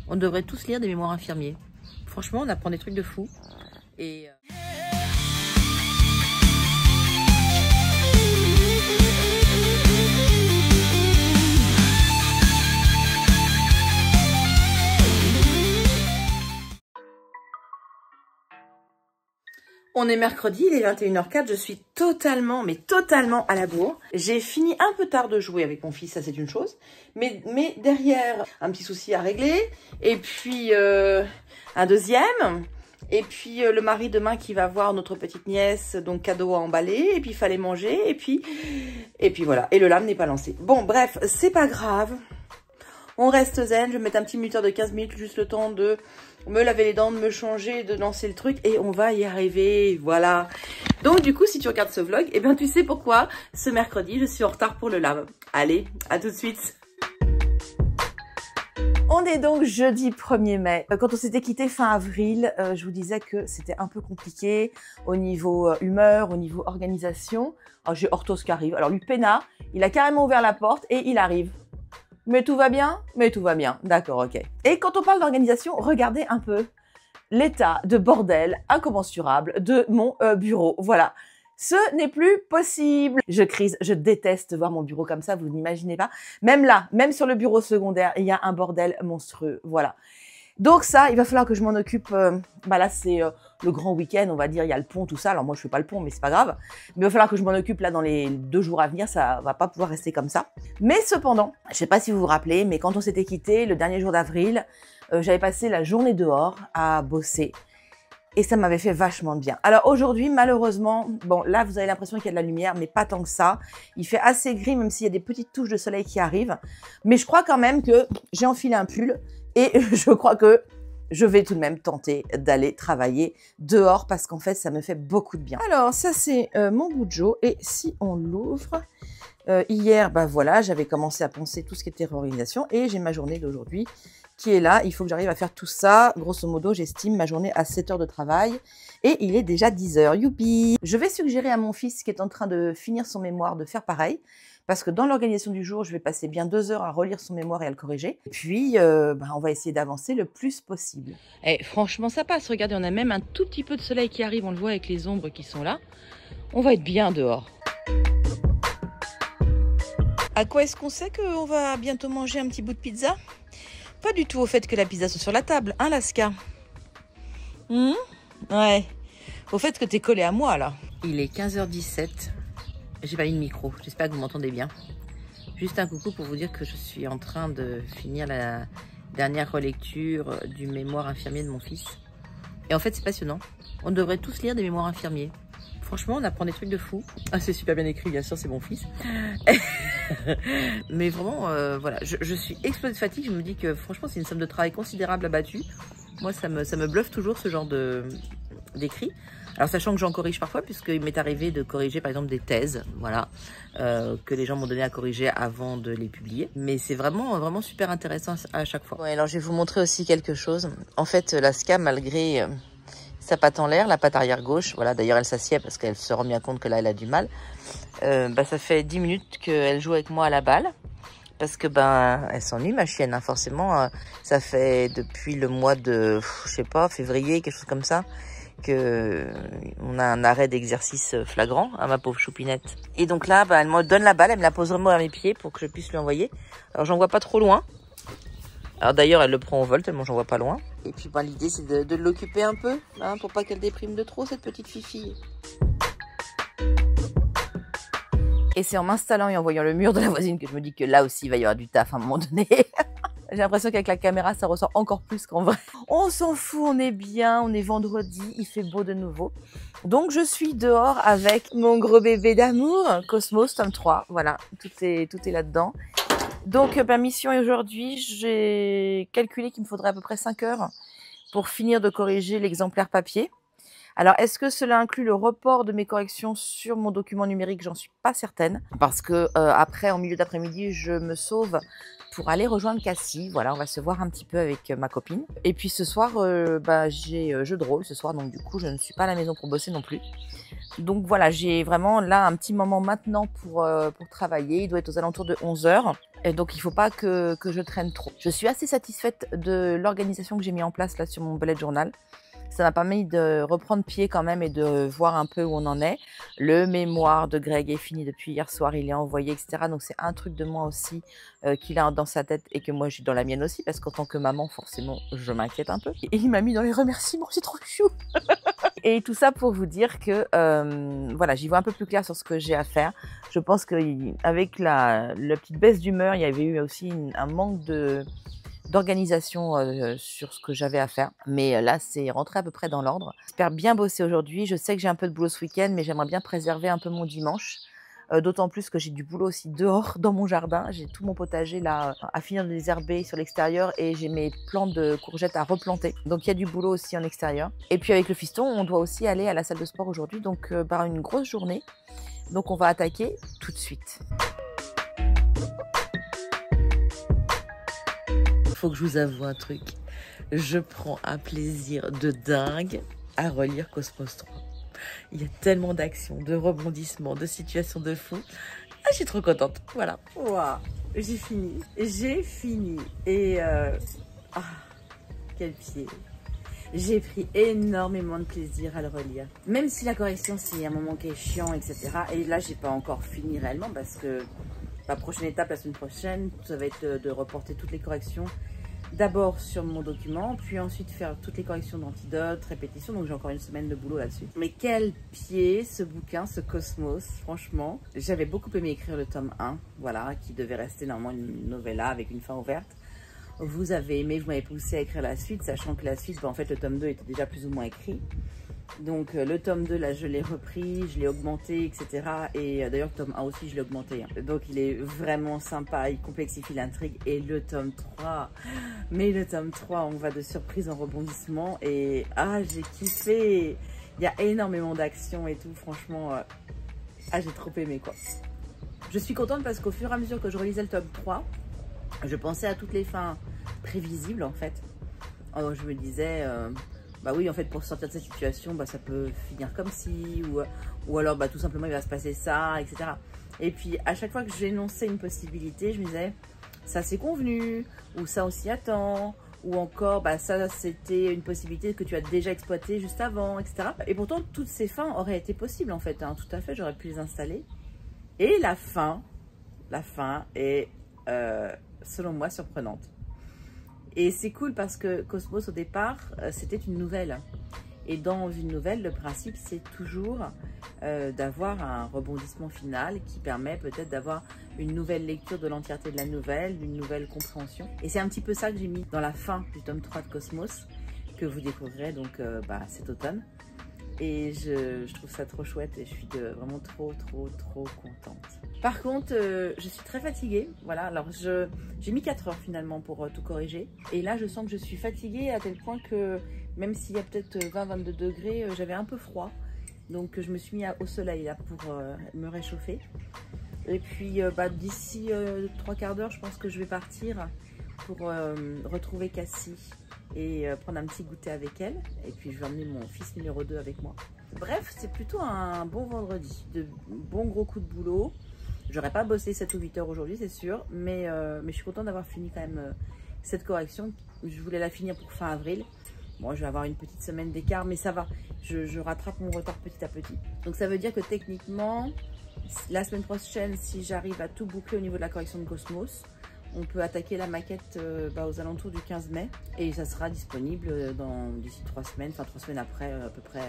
On devrait tous lire des mémoires infirmiers. Franchement, on apprend des trucs de fou. Et... On est mercredi, il est 21h04, je suis totalement, mais totalement à la bourre. J'ai fini un peu tard de jouer avec mon fils, ça c'est une chose. Mais derrière, un petit souci à régler. Et puis, un deuxième. Et puis, le mari demain qui va voir notre petite nièce, donc cadeau à emballer. Et puis, il fallait manger. Et puis voilà. Et le lame n'est pas lancé. Bon, bref, c'est pas grave. On reste zen, je vais mettre un petit minuteur de 15 minutes, juste le temps de me laver les dents, de me changer, de lancer le truc et on va y arriver, voilà. Donc du coup, si tu regardes ce vlog, eh bien tu sais pourquoi ce mercredi, je suis en retard pour le lave. Allez, à tout de suite. On est donc jeudi 1er mai. Quand on s'était quitté fin avril, je vous disais que c'était un peu compliqué au niveau humeur, au niveau organisation. Alors j'ai Hortos qui arrive. Alors lui, Pena, il a carrément ouvert la porte et il arrive. Mais tout va bien? Mais tout va bien. D'accord, ok. Et quand on parle d'organisation, regardez un peu l'état de bordel incommensurable de mon bureau. Voilà. Ce n'est plus possible. Je crise, je déteste voir mon bureau comme ça, vous n'imaginez pas. Même là, même sur le bureau secondaire, il y a un bordel monstrueux. Voilà. Donc ça, il va falloir que je m'en occupe. Là, c'est le grand week-end, on va dire, il y a le pont, tout ça. Alors moi, je fais pas le pont, mais c'est pas grave. Mais il va falloir que je m'en occupe là dans les 2 jours à venir. Ça va pas pouvoir rester comme ça. Mais cependant, je sais pas si vous vous rappelez, mais quand on s'était quitté, le dernier jour d'avril, j'avais passé la journée dehors à bosser. Et ça m'avait fait vachement de bien. Alors aujourd'hui, malheureusement, bon, là, vous avez l'impression qu'il y a de la lumière, mais pas tant que ça. Il fait assez gris, même s'il y a des petites touches de soleil qui arrivent. Mais je crois quand même que j'ai enfilé un pull. Et je crois que je vais tout de même tenter d'aller travailler dehors parce qu'en fait, ça me fait beaucoup de bien. Alors, ça, c'est mon Bujo. Et si on l'ouvre, hier, voilà, j'avais commencé à penser tout ce qui était réorganisation et j'ai ma journée d'aujourd'hui qui est là. Il faut que j'arrive à faire tout ça. Grosso modo, j'estime ma journée à 7 heures de travail et il est déjà 10 heures. Youpi! Je vais suggérer à mon fils qui est en train de finir son mémoire de faire pareil. Parce que dans l'organisation du jour, je vais passer bien 2 heures à relire son mémoire et à le corriger. Et puis, on va essayer d'avancer le plus possible. Et franchement, ça passe. Regardez, on a même un tout petit peu de soleil qui arrive. On le voit avec les ombres qui sont là. On va être bien dehors. À quoi est-ce qu'on sait qu'on va bientôt manger un petit bout de pizza? Pas du tout au fait que la pizza soit sur la table, hein, Laska? Ouais. Au fait que t'es collé à moi, là. Il est 15h17. J'ai pas mis de micro, j'espère que vous m'entendez bien. Juste un coucou pour vous dire que je suis en train de finir la dernière relecture du mémoire infirmier de mon fils. Et en fait, c'est passionnant. On devrait tous lire des mémoires infirmiers. Franchement, on apprend des trucs de fou. Ah, c'est super bien écrit, bien sûr, c'est mon fils. Mais vraiment, voilà, je suis explosée de fatigue. Je me dis que franchement, c'est une somme de travail considérable abattue. Moi, ça me bluffe toujours ce genre d'écrit. Alors, sachant que j'en corrige parfois, puisqu'il m'est arrivé de corriger, par exemple, des thèses, voilà, que les gens m'ont donné à corriger avant de les publier. Mais c'est vraiment super intéressant à chaque fois. Ouais, alors, je vais vous montrer aussi quelque chose. En fait, Laska, malgré sa patte en l'air, la patte arrière gauche, voilà, d'ailleurs, elle s'assied parce qu'elle se rend bien compte que là, elle a du mal. Ça fait 10 minutes qu'elle joue avec moi à la balle. Parce que, elle s'ennuie, ma chienne, hein, forcément. Ça fait depuis le mois de, je sais pas, février, quelque chose comme ça, on a un arrêt d'exercice flagrant à ma pauvre choupinette. Et donc là, elle me donne la balle, elle me la pose vraiment à mes pieds pour que je puisse lui envoyer. Alors j'en vois pas trop loin. Alors d'ailleurs, elle le prend au vol tellement j'en vois pas loin. Et puis l'idée c'est de l'occuper un peu, hein, pour pas qu'elle déprime de trop cette petite fifille. Et c'est en m'installant et en voyant le mur de la voisine que je me dis que là aussi il va y avoir du taf à un moment donné. J'ai l'impression qu'avec la caméra, ça ressort encore plus qu'en vrai. On s'en fout, on est bien, on est vendredi, il fait beau de nouveau. Donc, je suis dehors avec mon gros bébé d'amour, Cosmos, tome 3. Voilà, tout est là-dedans. Donc, ma mission aujourd'hui, j'ai calculé qu'il me faudrait à peu près 5 heures pour finir de corriger l'exemplaire papier. Alors, est-ce que cela inclut le report de mes corrections sur mon document numérique? J'en suis pas certaine. Parce que après, en milieu d'après-midi, je me sauve pour aller rejoindre Cassie. Voilà, on va se voir un petit peu avec ma copine. Et puis ce soir, j'ai jeu de rôle ce soir. Donc du coup, je ne suis pas à la maison pour bosser non plus. Donc voilà, j'ai vraiment là un petit moment maintenant pour travailler. Il doit être aux alentours de 11 h. Et donc il ne faut pas que je traîne trop. Je suis assez satisfaite de l'organisation que j'ai mis en place là sur mon bullet journal. Ça m'a permis de reprendre pied quand même et de voir un peu où on en est. Le mémoire de Greg est fini depuis hier soir, il est envoyé, etc. Donc c'est un truc de moi aussi qu'il a dans sa tête et que moi j'ai dans la mienne aussi, parce qu'en tant que maman, forcément, je m'inquiète un peu. Et il m'a mis dans les remerciements, c'est trop chou. Et tout ça pour vous dire que voilà, j'y vois un peu plus clair sur ce que j'ai à faire. Je pense qu'avec la petite baisse d'humeur, il y avait eu aussi un manque d'organisation sur ce que j'avais à faire. Mais là, c'est rentré à peu près dans l'ordre. J'espère bien bosser aujourd'hui. Je sais que j'ai un peu de boulot ce week-end, mais j'aimerais bien préserver un peu mon dimanche. D'autant plus que j'ai du boulot aussi dehors, dans mon jardin. J'ai tout mon potager là à finir de désherber sur l'extérieur et j'ai mes plants de courgettes à replanter. Donc il y a du boulot aussi en extérieur. Et puis avec le fiston, on doit aussi aller à la salle de sport aujourd'hui. Donc par une grosse journée. Donc on va attaquer tout de suite. Faut que je vous avoue un truc. Je prends un plaisir de dingue à relire Cosmos 3. Il y a tellement d'actions, de rebondissements, de situations de fou. Ah, je suis trop contente. Voilà. Waouh, j'ai fini. J'ai fini. Et quel pied. J'ai pris énormément de plaisir à le relire. Même si la correction, c'est un moment qui est chiant, etc. Et là, j'ai pas encore fini réellement parce que la prochaine étape, la semaine prochaine, ça va être de reporter toutes les corrections. D'abord sur mon document, puis ensuite faire toutes les corrections d'antidote, répétition. Donc j'ai encore une semaine de boulot là-dessus. Mais quel pied ce bouquin, ce Cosmos, franchement. J'avais beaucoup aimé écrire le tome 1, voilà, qui devait rester normalement une novella avec une fin ouverte. Vous avez aimé, vous m'avez poussé à écrire la suite, sachant que la suite, en fait, le tome 2 était déjà plus ou moins écrit. Donc le tome 2, là, je l'ai repris, je l'ai augmenté, etc. Et d'ailleurs, le tome 1 aussi, je l'ai augmenté. Hein. Donc il est vraiment sympa, il complexifie l'intrigue. Et le tome 3, mais le tome 3, on va de surprise en rebondissement. Et j'ai kiffé. Il y a énormément d'action et tout, franchement. J'ai trop aimé, quoi. Je suis contente parce qu'au fur et à mesure que je relisais le tome 3, je pensais à toutes les fins prévisibles, en fait. Alors, je me disais... bah oui, en fait, pour sortir de cette situation, bah, ça peut finir comme si, ou alors bah, tout simplement il va se passer ça, etc. Et puis à chaque fois que j'énonçais une possibilité, je me disais, ça c'est convenu, ou ça aussi attend, ou encore, bah, ça c'était une possibilité que tu as déjà exploitée juste avant, etc. Et pourtant, toutes ces fins auraient été possibles en fait, hein, tout à fait, j'aurais pu les installer. Et la fin est, selon moi, surprenante. Et c'est cool parce que Cosmos, au départ, c'était une nouvelle. Et dans une nouvelle, le principe, c'est toujours d'avoir un rebondissement final qui permet peut-être d'avoir une nouvelle lecture de l'entièreté de la nouvelle, d'une nouvelle compréhension. Et c'est un petit peu ça que j'ai mis dans la fin du tome 3 de Cosmos, que vous découvrirez donc cet automne. Et je trouve ça trop chouette et je suis vraiment trop contente. Par contre, je suis très fatiguée. Voilà, alors j'ai mis 4 heures finalement pour tout corriger. Et là, je sens que je suis fatiguée à tel point que même s'il y a peut-être 20-22 degrés, j'avais un peu froid. Donc je me suis mis au soleil là pour me réchauffer. Et puis d'ici 3 quarts d'heure, je pense que je vais partir pour retrouver Cassie et prendre un petit goûter avec elle. Et puis je vais emmener mon fils numéro 2 avec moi. Bref, c'est plutôt un bon vendredi, de bons gros coups de boulot. J'aurais pas bossé 7 ou 8 heures aujourd'hui, c'est sûr, mais je suis contente d'avoir fini quand même cette correction. Je voulais la finir pour fin avril. Bon, je vais avoir une petite semaine d'écart, mais ça va. Je rattrape mon retard petit à petit. Donc ça veut dire que techniquement, la semaine prochaine, si j'arrive à tout boucler au niveau de la correction de Cosmos, on peut attaquer la maquette aux alentours du 15 mai. Et ça sera disponible d'ici 3 semaines, enfin 3 semaines après à peu près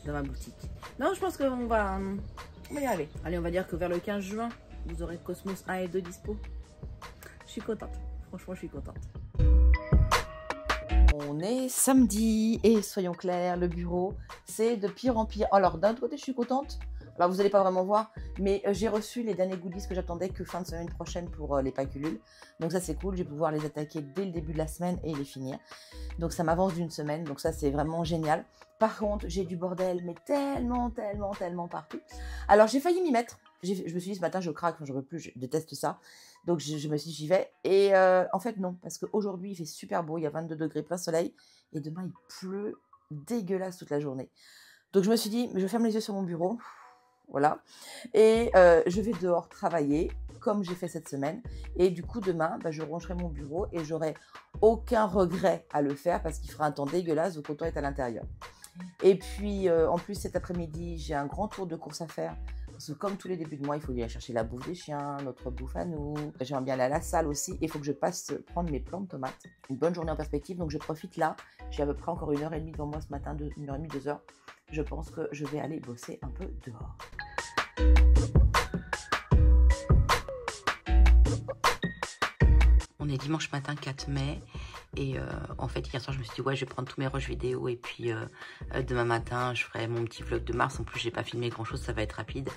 dans ma boutique. Non, je pense qu'on va y arriver. Allez, on va dire que vers le 15 juin, vous aurez Cosmos 1 et 2 dispo. Je suis contente. Franchement, je suis contente. On est samedi et soyons clairs, le bureau, c'est de pire en pire. Alors d'un côté, je suis contente. Alors vous n'allez pas vraiment voir, mais j'ai reçu les derniers goodies que j'attendais que fin de semaine prochaine pour les paculules. Donc ça c'est cool, je vais pouvoir les attaquer dès le début de la semaine et les finir. Donc ça m'avance d'une semaine, donc ça c'est vraiment génial. Par contre, j'ai du bordel, mais tellement partout. Alors j'ai failli m'y mettre. Je me suis dit ce matin, je craque, je ne veux plus, je déteste ça. Donc je me suis dit j'y vais. Et en fait non, parce qu'aujourd'hui il fait super beau, il y a 22 degrés, plein soleil. Et demain il pleut dégueulasse toute la journée. Donc je me suis dit, je ferme les yeux sur mon bureau. voilà. Et je vais dehors travailler, comme j'ai fait cette semaine. Et du coup, demain, je rangerai mon bureau et j'aurai aucun regret à le faire parce qu'il fera un temps dégueulasse, donc autant être à l'intérieur. Et puis, en plus, cet après-midi, j'ai un grand tour de course à faire. Parce que comme tous les débuts de mois, il faut aller chercher la bouffe des chiens, notre bouffe à nous. J'aimerais bien aller à la salle aussi. Et il faut que je passe prendre mes plants de tomates. Une bonne journée en perspective, donc je profite là. J'ai à peu près encore 1h30 devant moi ce matin, 1h30, 2h. Je pense que je vais aller bosser un peu dehors. On est dimanche matin 4 mai et en fait hier soir je me suis dit ouais je vais prendre tous mes rushs vidéo et puis demain matin je ferai mon petit vlog de mars. En plus j'ai pas filmé grand chose, ça va être rapide.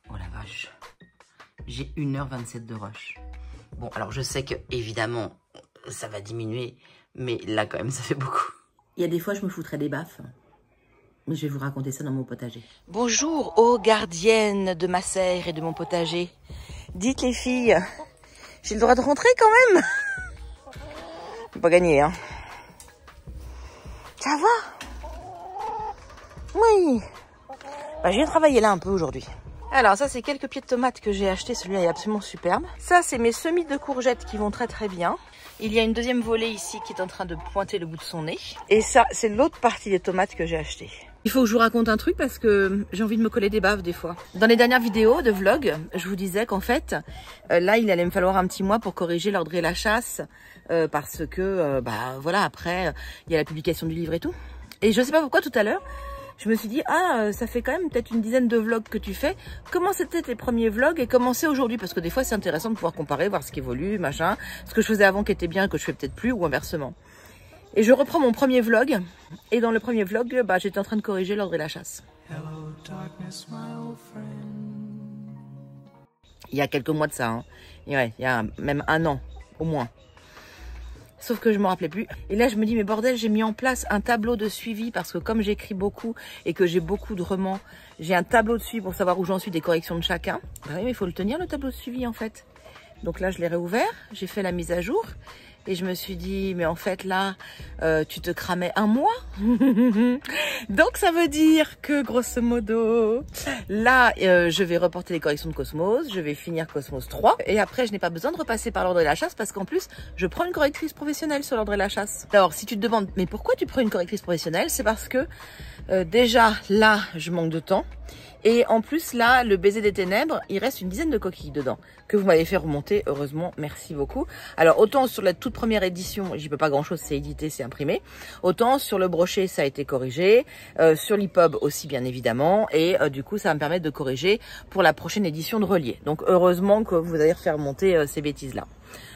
Oh la vache, j'ai 1h27 de rush. Bon alors je sais que évidemment ça va diminuer mais là quand même ça fait beaucoup. Il y a des fois je me foutrais des baffes. Mais je vais vous raconter ça dans mon potager. Bonjour aux gardiennes de ma serre et de mon potager. Dites les filles, j'ai le droit de rentrer quand même. J'ai pas gagné, hein. Ça va? Oui. Je viens travailler là un peu aujourd'hui. Alors ça c'est quelques pieds de tomates que j'ai acheté. Celui-là est absolument superbe. Ça c'est mes semis de courgettes qui vont très très bien. Il y a une deuxième volée ici qui est en train de pointer le bout de son nez. Et ça c'est l'autre partie des tomates que j'ai achetées. Il faut que je vous raconte un truc parce que j'ai envie de me coller des baffes des fois. Dans les dernières vidéos de vlog, je vous disais qu'en fait, là, il allait me falloir un petit mois pour corriger l'ordre et la chasse parce que, voilà, après, il y a la publication du livre et tout. Et je sais pas pourquoi tout à l'heure, je me suis dit, ça fait quand même peut-être une dizaine de vlogs que tu fais. Comment c'était tes premiers vlogs et comment c'est aujourd'hui? Parce que des fois, c'est intéressant de pouvoir comparer, voir ce qui évolue, machin. Ce que je faisais avant qui était bien, que je fais peut-être plus ou inversement. Et je reprends mon premier vlog, et dans le premier vlog, j'étais en train de corriger l'ordre et la chasse. Il y a quelques mois de ça, hein. Et ouais, il y a même un an, au moins. Sauf que je me rappelais plus. Et là, je me dis, mais bordel, j'ai mis en place un tableau de suivi, parce que comme j'écris beaucoup, et que j'ai beaucoup de romans, j'ai un tableau de suivi pour savoir où j'en suis des corrections de chacun. Oui, mais il faut le tenir, le tableau de suivi, en fait. Donc là, je l'ai réouvert, j'ai fait la mise à jour. Et je me suis dit, mais en fait là, tu te cramais un mois. Donc ça veut dire que grosso modo, là, je vais reporter les corrections de Cosmos, je vais finir Cosmos 3. Et après, je n'ai pas besoin de repasser par l'ordre et la chasse parce qu'en plus, je prends une correctrice professionnelle sur l'ordre et la chasse. Alors, si tu te demandes, mais pourquoi tu prends une correctrice professionnelle? C'est parce que déjà, là, je manque de temps. Et en plus, là, le baiser des ténèbres, il reste une dizaine de coquilles dedans que vous m'avez fait remonter. Heureusement, merci beaucoup. Alors, autant sur la toute première édition, j'y peux pas grand-chose, c'est édité, c'est imprimé. Autant sur le brochet, ça a été corrigé. Sur l'EPUB aussi, bien évidemment. Et du coup, ça va me permettre de corriger pour la prochaine édition de Relier. Donc, heureusement que vous allez refaire remonter ces bêtises-là.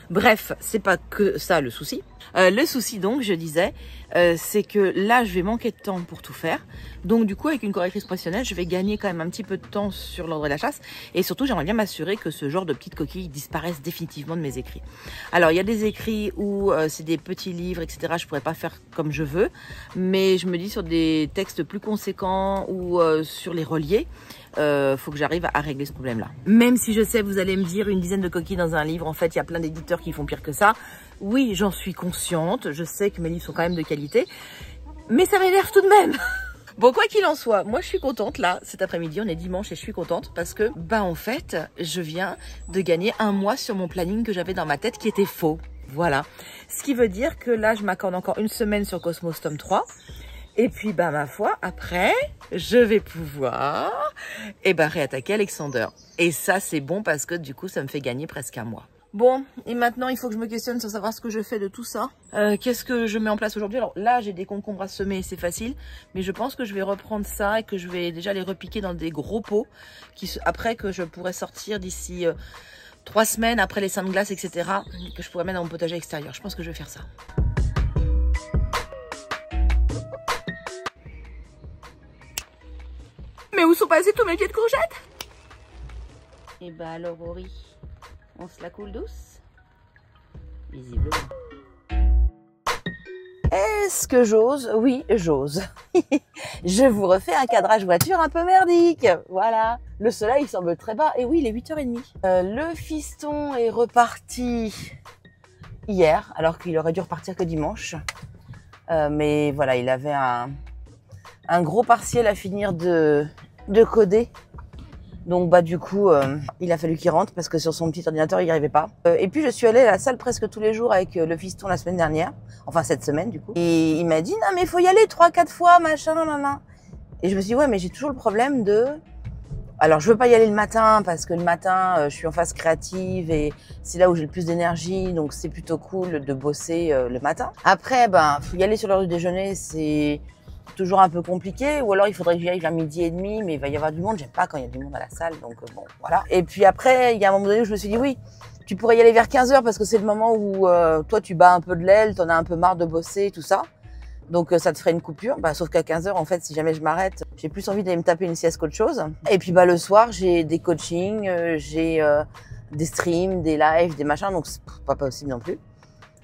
Bref, c'est pas que ça le souci. Le souci donc, je disais, c'est que là, je vais manquer de temps pour tout faire. Donc du coup, avec une correctrice professionnelle, je vais gagner quand même un petit peu de temps sur l'ordre et la chasse. Et surtout, j'aimerais bien m'assurer que ce genre de petites coquilles disparaissent définitivement de mes écrits. Alors, il y a des écrits où c'est des petits livres, etc. Je pourrais pas faire comme je veux. Mais je me dis sur des textes plus conséquents ou sur les reliés, faut que j'arrive à régler ce problème-là. Même si je sais, vous allez me dire une dizaine de coquilles dans un livre, en fait, il y a plein d'éditeurs qui font pire que ça. Oui, j'en suis consciente. Je sais que mes livres sont quand même de qualité. Mais ça m'énerve tout de même. Bon, quoi qu'il en soit, moi, je suis contente. Là, cet après-midi, on est dimanche et je suis contente parce que, en fait, je viens de gagner un mois sur mon planning que j'avais dans ma tête qui était faux. Voilà. Ce qui veut dire que là, je m'accorde encore une semaine sur Cosmos tome 3. Et puis, ma foi, après, je vais pouvoir, réattaquer Alexander. Et ça, c'est bon parce que, du coup, ça me fait gagner presque un mois. Bon, et maintenant, il faut que je me questionne sur savoir ce que je fais de tout ça. Qu'est-ce que je mets en place aujourd'hui? Alors là, j'ai des concombres à semer, c'est facile. Mais je pense que je vais reprendre ça et que je vais déjà les repiquer dans des gros pots. Après, que je pourrais sortir d'ici 3 semaines, après les seins de glace, etc. Que je pourrais mettre dans mon potager extérieur. Je pense que je vais faire ça. Mais où sont passés tous mes pieds de courgettes? Et alors, Ori, on se la coule douce? Visiblement. Est-ce que j'ose? Oui, j'ose. Je vous refais un cadrage voiture un peu merdique. Voilà. Le soleil semble très bas. Et oui, il est 8h30. Le fiston est reparti hier, alors qu'il aurait dû repartir que dimanche. Mais voilà, il avait un gros partiel à finir de coder. Donc du coup, il a fallu qu'il rentre parce que sur son petit ordinateur, il n'y arrivait pas. Et puis je suis allée à la salle presque tous les jours avec le fiston la semaine dernière, enfin cette semaine du coup. Et il m'a dit non mais il faut y aller 3-4 fois, machin, maman. Et je me suis dit ouais mais j'ai toujours le problème de... Alors je veux pas y aller le matin parce que le matin je suis en phase créative et c'est là où j'ai le plus d'énergie, donc c'est plutôt cool de bosser le matin. Après faut y aller sur l'heure du déjeuner, c'est toujours un peu compliqué, ou alors il faudrait que j'y aille vers 12h30, mais il va y avoir du monde, j'aime pas quand il y a du monde à la salle, donc bon, voilà. Et puis après, il y a un moment donné où je me suis dit oui, tu pourrais y aller vers 15h parce que c'est le moment où toi tu bats un peu de l'aile, t'en as un peu marre de bosser, tout ça. Donc ça te ferait une coupure, sauf qu'à 15h, en fait, si jamais je m'arrête, j'ai plus envie d'aller me taper une sieste qu'autre chose. Et puis le soir, j'ai des coachings, j'ai des streams, des lives, des machins, donc c'est pas possible non plus.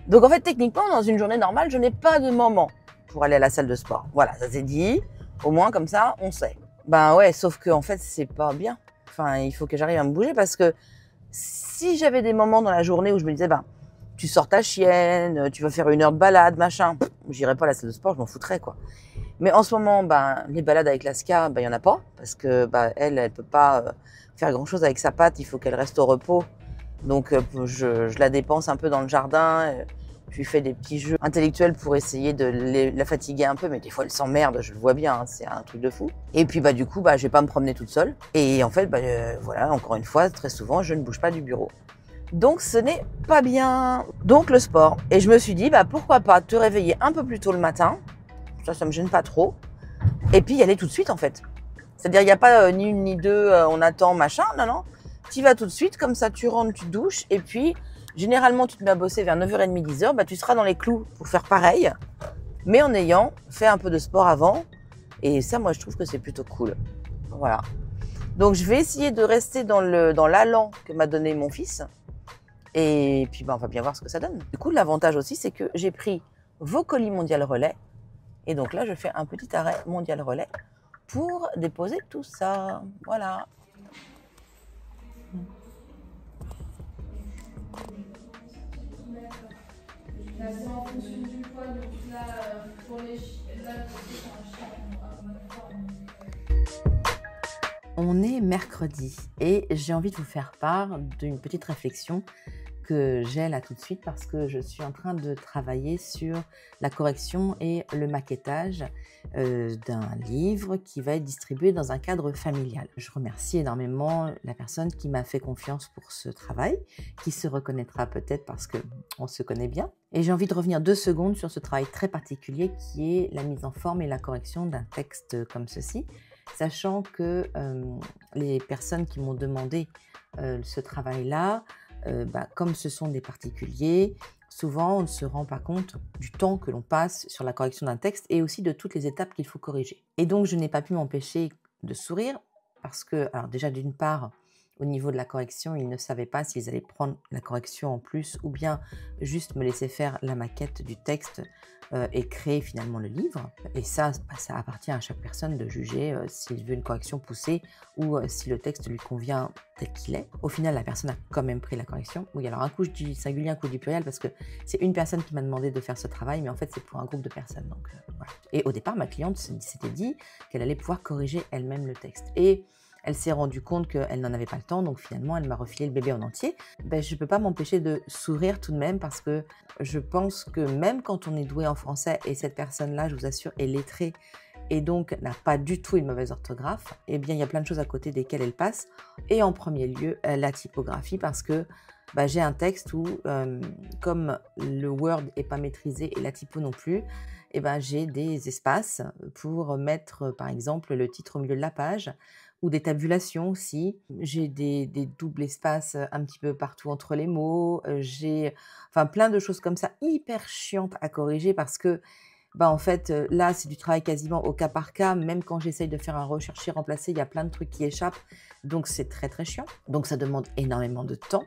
Donc en fait, techniquement, dans une journée normale, je n'ai pas de moment pour aller à la salle de sport. Voilà, ça c'est dit. Au moins, comme ça, on sait. Ouais, sauf que en fait, c'est pas bien. Enfin, il faut que j'arrive à me bouger parce que si j'avais des moments dans la journée où je me disais, tu sors ta chienne, tu vas faire 1 heure de balade, machin, j'irais pas à la salle de sport, je m'en foutrais, quoi. Mais en ce moment, les balades avec Laska, il y en a pas parce que elle peut pas faire grand chose avec sa patte, il faut qu'elle reste au repos. Donc, je la dépense un peu dans le jardin. Je lui fais des petits jeux intellectuels pour essayer de la fatiguer un peu, mais des fois elle s'emmerde, je le vois bien, hein, c'est un truc de fou. Et puis du coup, je vais pas me promener toute seule. Et en fait, voilà, encore une fois, très souvent, je ne bouge pas du bureau. Donc ce n'est pas bien. Donc le sport. Et je me suis dit, pourquoi pas te réveiller un peu plus tôt le matin, ça me gêne pas trop, et puis y aller tout de suite en fait. C'est-à-dire, il n'y a pas ni une ni deux, on attend, machin, non. Tu y vas tout de suite, comme ça tu rentres, tu te douches, et puis généralement tu te mets à bosser vers 9h30, 10h, tu seras dans les clous pour faire pareil, mais en ayant fait un peu de sport avant, et ça moi je trouve que c'est plutôt cool. Voilà. Donc je vais essayer de rester dans l'allant que m'a donné mon fils, et puis on va bien voir ce que ça donne. Du coup, l'avantage aussi, c'est que j'ai pris vos colis Mondial Relais, et donc là je fais un petit arrêt Mondial Relais pour déposer tout ça. Voilà. Là, c'est en fonction du poids, donc là, pour les chiens, là, c'est un chien à ma forme. On est mercredi et j'ai envie de vous faire part d'une petite réflexion que j'ai là tout de suite parce que je suis en train de travailler sur la correction et le maquettage d'un livre qui va être distribué dans un cadre familial. Je remercie énormément la personne qui m'a fait confiance pour ce travail, qui se reconnaîtra peut-être parce qu'on se connaît bien. Et j'ai envie de revenir 2 secondes sur ce travail très particulier qui est la mise en forme et la correction d'un texte comme ceci, sachant que les personnes qui m'ont demandé ce travail-là, comme ce sont des particuliers, souvent on ne se rend pas compte du temps que l'on passe sur la correction d'un texte et aussi de toutes les étapes qu'il faut corriger. Et donc je n'ai pas pu m'empêcher de sourire parce que, alors déjà d'une part, au niveau de la correction, ils ne savaient pas s'ils allaient prendre la correction en plus ou bien juste me laisser faire la maquette du texte et créer finalement le livre. Et ça appartient à chaque personne de juger s'il veut une correction poussée ou si le texte lui convient tel qu'il est. Au final, la personne a quand même pris la correction. Oui, alors un coup je dis singulier, un coup je dis pluriel parce que c'est une personne qui m'a demandé de faire ce travail, mais en fait c'est pour un groupe de personnes. Donc, voilà. Et au départ, ma cliente s'était dit qu'elle allait pouvoir corriger elle-même le texte. Et elle s'est rendue compte qu'elle n'en avait pas le temps, donc finalement, elle m'a refilé le bébé en entier. Je ne peux pas m'empêcher de sourire tout de même parce que je pense que même quand on est doué en français, et cette personne-là, je vous assure, est lettrée et donc n'a pas du tout une mauvaise orthographe, eh bien, il y a plein de choses à côté desquelles elle passe. Et en premier lieu, la typographie parce que j'ai un texte où, comme le Word n'est pas maîtrisé et la typo non plus, j'ai des espaces pour mettre, par exemple, le titre au milieu de la page, ou des tabulations aussi. J'ai des doubles espaces un petit peu partout entre les mots. J'ai plein de choses comme ça, hyper chiantes à corriger parce que, en fait, là, c'est du travail quasiment au cas par cas. Même quand j'essaye de faire un rechercher, remplacer, il y a plein de trucs qui échappent. Donc, c'est très, très chiant. Donc, ça demande énormément de temps.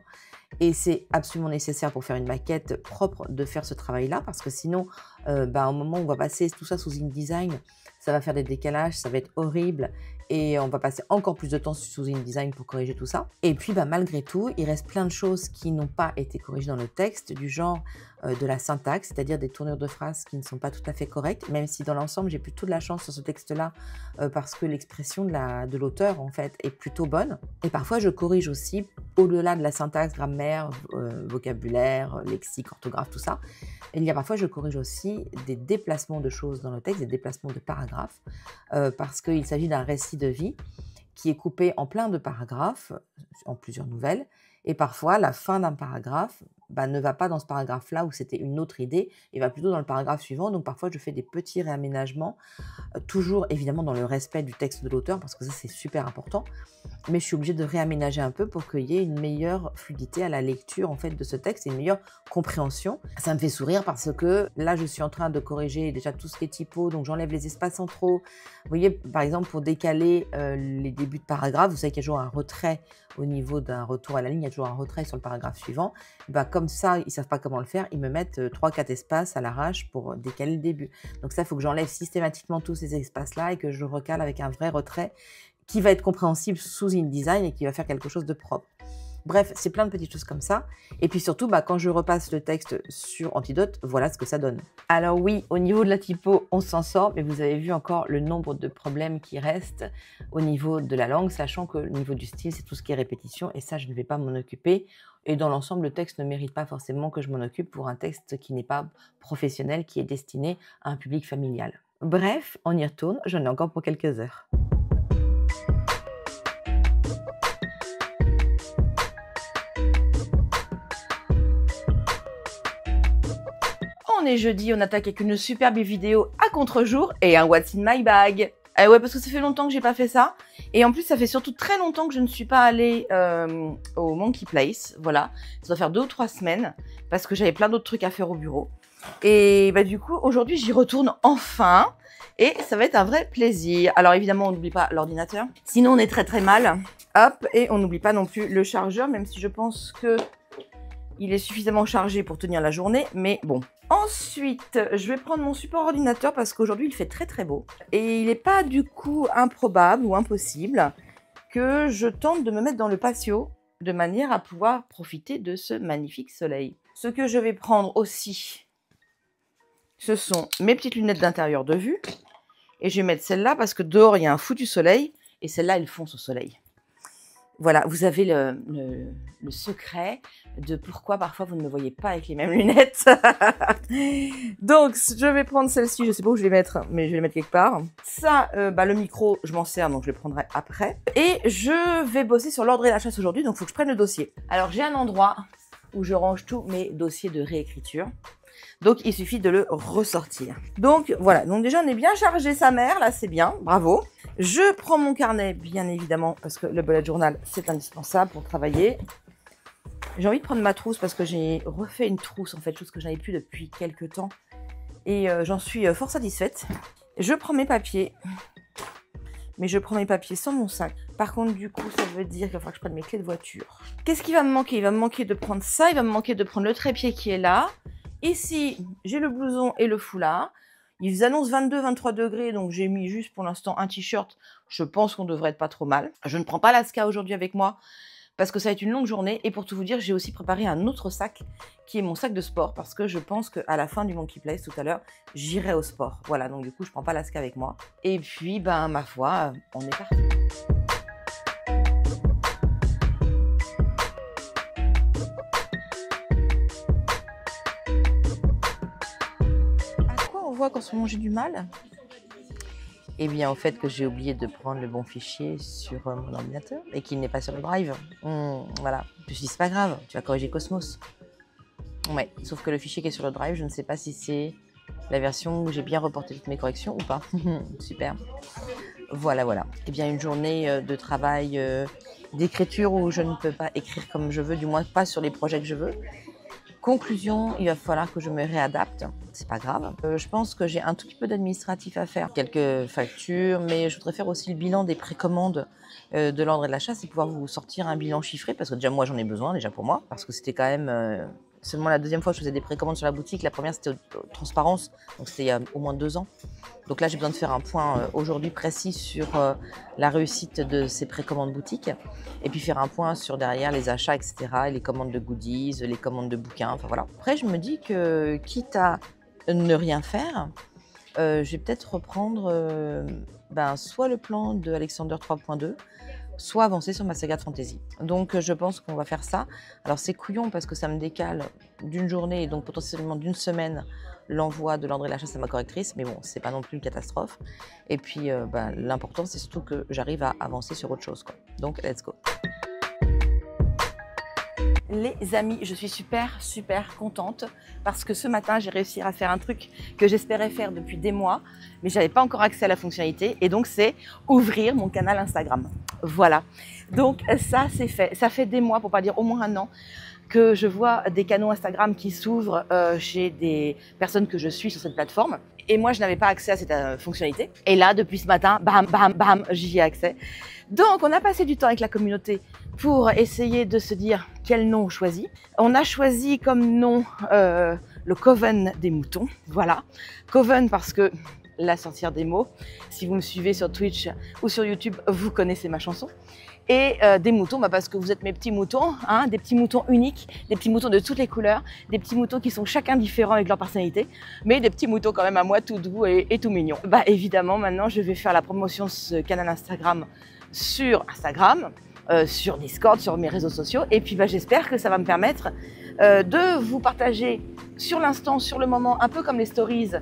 Et c'est absolument nécessaire pour faire une maquette propre de faire ce travail-là parce que sinon, au moment où on va passer tout ça sous InDesign, ça va faire des décalages, ça va être horrible et on va passer encore plus de temps sous InDesign pour corriger tout ça. Et puis malgré tout, il reste plein de choses qui n'ont pas été corrigées dans le texte, du genre de la syntaxe, c'est-à-dire des tournures de phrases qui ne sont pas tout à fait correctes, même si dans l'ensemble j'ai plutôt de la chance sur ce texte-là parce que l'expression de l'auteur en fait est plutôt bonne. Et parfois je corrige aussi au-delà de la syntaxe, grammaire, vocabulaire, lexique, orthographe, tout ça. Il y a parfois, je corrige aussi des déplacements de choses dans le texte, des déplacements de paragraphes, parce qu'il s'agit d'un récit de vie qui est coupé en plein de paragraphes, en plusieurs nouvelles, et parfois la fin d'un paragraphe ne va pas dans ce paragraphe-là où c'était une autre idée, et va plutôt dans le paragraphe suivant. Donc parfois, je fais des petits réaménagements, toujours évidemment dans le respect du texte de l'auteur, parce que ça c'est super important, mais je suis obligée de réaménager un peu pour qu'il y ait une meilleure fluidité à la lecture en fait de ce texte et une meilleure compréhension. Ça me fait sourire parce que là, je suis en train de corriger déjà tout ce qui est typo, donc j'enlève les espaces centraux. Vous voyez, par exemple, pour décaler les débuts de paragraphe, vous savez qu'il y a toujours un retrait au niveau d'un retour à la ligne, il y a toujours un retrait sur le paragraphe suivant. Comme ça, ils ne savent pas comment le faire, ils me mettent 3-4 espaces à l'arrache pour décaler le début. Donc ça, il faut que j'enlève systématiquement tous ces espaces-là et que je recale avec un vrai retrait qui va être compréhensible sous InDesign et qui va faire quelque chose de propre. Bref, c'est plein de petites choses comme ça. Et puis surtout, quand je repasse le texte sur Antidote, voilà ce que ça donne. Alors oui, au niveau de la typo, on s'en sort, mais vous avez vu encore le nombre de problèmes qui restent au niveau de la langue, sachant que le niveau du style, c'est tout ce qui est répétition, et ça, je ne vais pas m'en occuper. Et dans l'ensemble, le texte ne mérite pas forcément que je m'en occupe pour un texte qui n'est pas professionnel, qui est destiné à un public familial. Bref, on y retourne, j'en ai encore pour quelques heures. On est jeudi, on attaque avec une superbe vidéo à contre-jour et un What's in my bag. Ouais, parce que ça fait longtemps que j'ai pas fait ça. Et en plus, ça fait surtout très longtemps que je ne suis pas allée au Monkey Place. Voilà, ça doit faire 2 ou 3 semaines parce que j'avais plein d'autres trucs à faire au bureau. Et du coup, aujourd'hui, j'y retourne enfin. Et ça va être un vrai plaisir. Alors évidemment, on n'oublie pas l'ordinateur. Sinon, on est très très mal. Hop, et on n'oublie pas non plus le chargeur, même si je pense que il est suffisamment chargé pour tenir la journée, mais bon. Ensuite, je vais prendre mon support ordinateur parce qu'aujourd'hui, il fait très très beau. Et il n'est pas du coup improbable ou impossible que je tente de me mettre dans le patio de manière à pouvoir profiter de ce magnifique soleil. Ce que je vais prendre aussi, ce sont mes petites lunettes d'intérieur de vue. Et je vais mettre celle-là parce que dehors, il y a un foutu soleil. Et celle-là, elle fonce au soleil. Voilà, vous avez le secret de pourquoi parfois vous ne me voyez pas avec les mêmes lunettes. Donc, je vais prendre celle-ci, je ne sais pas où je vais mettre, mais je vais les mettre quelque part. Ça, le micro, je m'en sers, donc je le prendrai après. Et je vais bosser sur l'ordre et la chasse aujourd'hui, donc il faut que je prenne le dossier. Alors, j'ai un endroit où je range tous mes dossiers de réécriture. Donc, il suffit de le ressortir. Donc, voilà. Donc, déjà, on est bien chargé sa mère. Là, c'est bien. Bravo. Je prends mon carnet, bien évidemment, parce que le bullet journal, c'est indispensable pour travailler. J'ai envie de prendre ma trousse parce que j'ai refait une trousse, en fait, chose que je n'avais plus depuis quelques temps. Et j'en suis fort satisfaite. Je prends mes papiers. Mais je prends mes papiers sans mon sac. Par contre, du coup, ça veut dire qu'il va falloir que je prenne mes clés de voiture. Qu'est-ce qui va me manquer? Il va me manquer de prendre ça. Il va me manquer de prendre le trépied qui est là. Ici, j'ai le blouson et le foulard. Ils annoncent 22-23 degrés, donc j'ai mis juste pour l'instant un t-shirt. Je pense qu'on devrait être pas trop mal. Je ne prends pas l'Aska aujourd'hui avec moi parce que ça va être une longue journée. Et pour tout vous dire, j'ai aussi préparé un autre sac qui est mon sac de sport parce que je pense qu'à la fin du Monkey Place tout à l'heure, j'irai au sport. Voilà, donc du coup, je prends pas l'Aska avec moi. Et puis, ma foi, on est parti. Quand on mange du mal? Eh bien, au fait que j'ai oublié de prendre le bon fichier sur mon ordinateur et qu'il n'est pas sur le drive. Voilà. Je me suis dit, c'est pas grave, tu vas corriger Cosmos. Ouais, sauf que le fichier qui est sur le drive, je ne sais pas si c'est la version où j'ai bien reporté toutes mes corrections ou pas. Super. Voilà. Eh bien, une journée de travail, d'écriture où je ne peux pas écrire comme je veux, du moins pas sur les projets que je veux. Conclusion, il va falloir que je me réadapte, c'est pas grave. Je pense que j'ai un tout petit peu d'administratif à faire, quelques factures, mais je voudrais faire aussi le bilan des précommandes de l'ordre et de la chasse et pouvoir vous sortir un bilan chiffré, parce que déjà moi j'en ai besoin, déjà pour moi, parce que c'était quand même seulement la deuxième fois que je faisais des précommandes sur la boutique. La première, c'était Transparence, donc c'était il y a au moins 2 ans. Donc là, j'ai besoin de faire un point aujourd'hui précis sur la réussite de ces précommandes boutiques et puis faire un point sur derrière les achats, etc., et les commandes de goodies, les commandes de bouquins, enfin voilà. Après, je me dis que quitte à ne rien faire, je vais peut-être reprendre soit le plan de Alexander 3.2, soit avancer sur ma saga de fantasy. Donc je pense qu'on va faire ça. Alors c'est couillon parce que ça me décale d'une journée et donc potentiellement d'une semaine l'envoi de l'ordre et l'achat à ma correctrice, mais bon, c'est pas non plus une catastrophe. Et puis l'important c'est surtout que j'arrive à avancer sur autre chose, quoi. Donc let's go. Les amis, je suis super contente parce que ce matin, j'ai réussi à faire un truc que j'espérais faire depuis des mois, mais je n'avais pas encore accès à la fonctionnalité, et donc c'est ouvrir mon canal Instagram. Voilà, donc ça c'est fait. Ça fait des mois, pour pas dire au moins 1 an, que je vois des canaux Instagram qui s'ouvrent chez des personnes que je suis sur cette plateforme. Et moi, je n'avais pas accès à cette fonctionnalité. Et là, depuis ce matin, bam, j'y ai accès. Donc, on a passé du temps avec la communauté pour essayer de se dire quel nom on choisit. On a choisi comme nom le Coven des moutons. Voilà, Coven parce que la sorcière des mots. Si vous me suivez sur Twitch ou sur YouTube, vous connaissez ma chanson. Et des moutons, parce que vous êtes mes petits moutons, hein, des petits moutons uniques, des petits moutons de toutes les couleurs, des petits moutons qui sont chacun différents avec leur personnalité, mais des petits moutons quand même à moi tout doux et tout mignons. Évidemment, maintenant, je vais faire la promotion de ce canal Instagram sur Instagram, sur Discord, sur mes réseaux sociaux, et puis j'espère que ça va me permettre de vous partager sur l'instant, sur le moment, un peu comme les stories,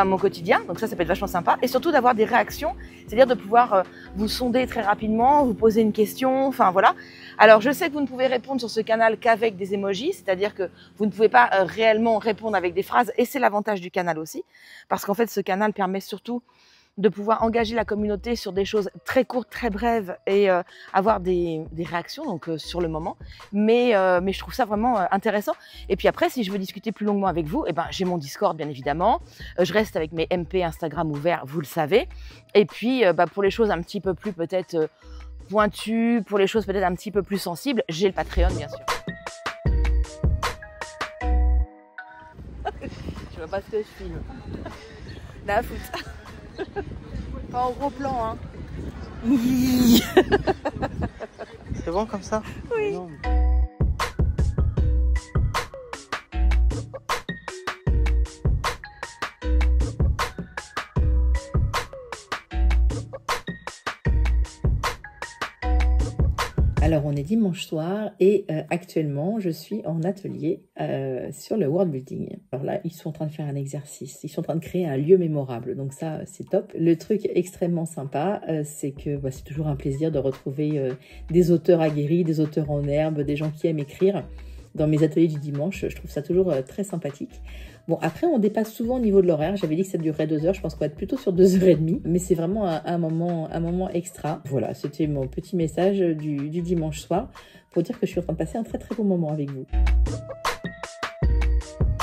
mon quotidien. Donc ça peut être vachement sympa. Et surtout d'avoir des réactions, c'est-à-dire de pouvoir vous sonder très rapidement, vous poser une question, enfin voilà. Alors je sais que vous ne pouvez répondre sur ce canal qu'avec des emojis, c'est-à-dire que vous ne pouvez pas réellement répondre avec des phrases, et c'est l'avantage du canal aussi, parce qu'en fait ce canal permet surtout de pouvoir engager la communauté sur des choses très courtes, très brèves et avoir des réactions donc sur le moment. Mais je trouve ça vraiment intéressant. Et puis après, si je veux discuter plus longuement avec vous, j'ai mon Discord bien évidemment. Je reste avec mes MP Instagram ouverts, vous le savez. Et puis pour les choses un petit peu plus peut-être pointues, pour les choses peut-être un petit peu plus sensibles, j'ai le Patreon bien sûr. Je vois pas ce que je filme. La foot. Pas en gros plan, hein. C'est bon comme ça? Oui. Non. Alors, on est dimanche soir et actuellement, je suis en atelier sur le world building. Alors là, ils sont en train de faire un exercice. Ils sont en train de créer un lieu mémorable. Donc ça, c'est top. Le truc extrêmement sympa, c'est que c'est toujours un plaisir de retrouver des auteurs aguerris, des auteurs en herbe, des gens qui aiment écrire. Dans mes ateliers du dimanche, je trouve ça toujours très sympathique. Bon, après, on dépasse souvent au niveau de l'horaire. J'avais dit que ça durerait 2 heures. Je pense qu'on va être plutôt sur 2h30. Mais c'est vraiment un moment extra. Voilà, c'était mon petit message du dimanche soir pour dire que je suis en train de passer un très très bon moment avec vous.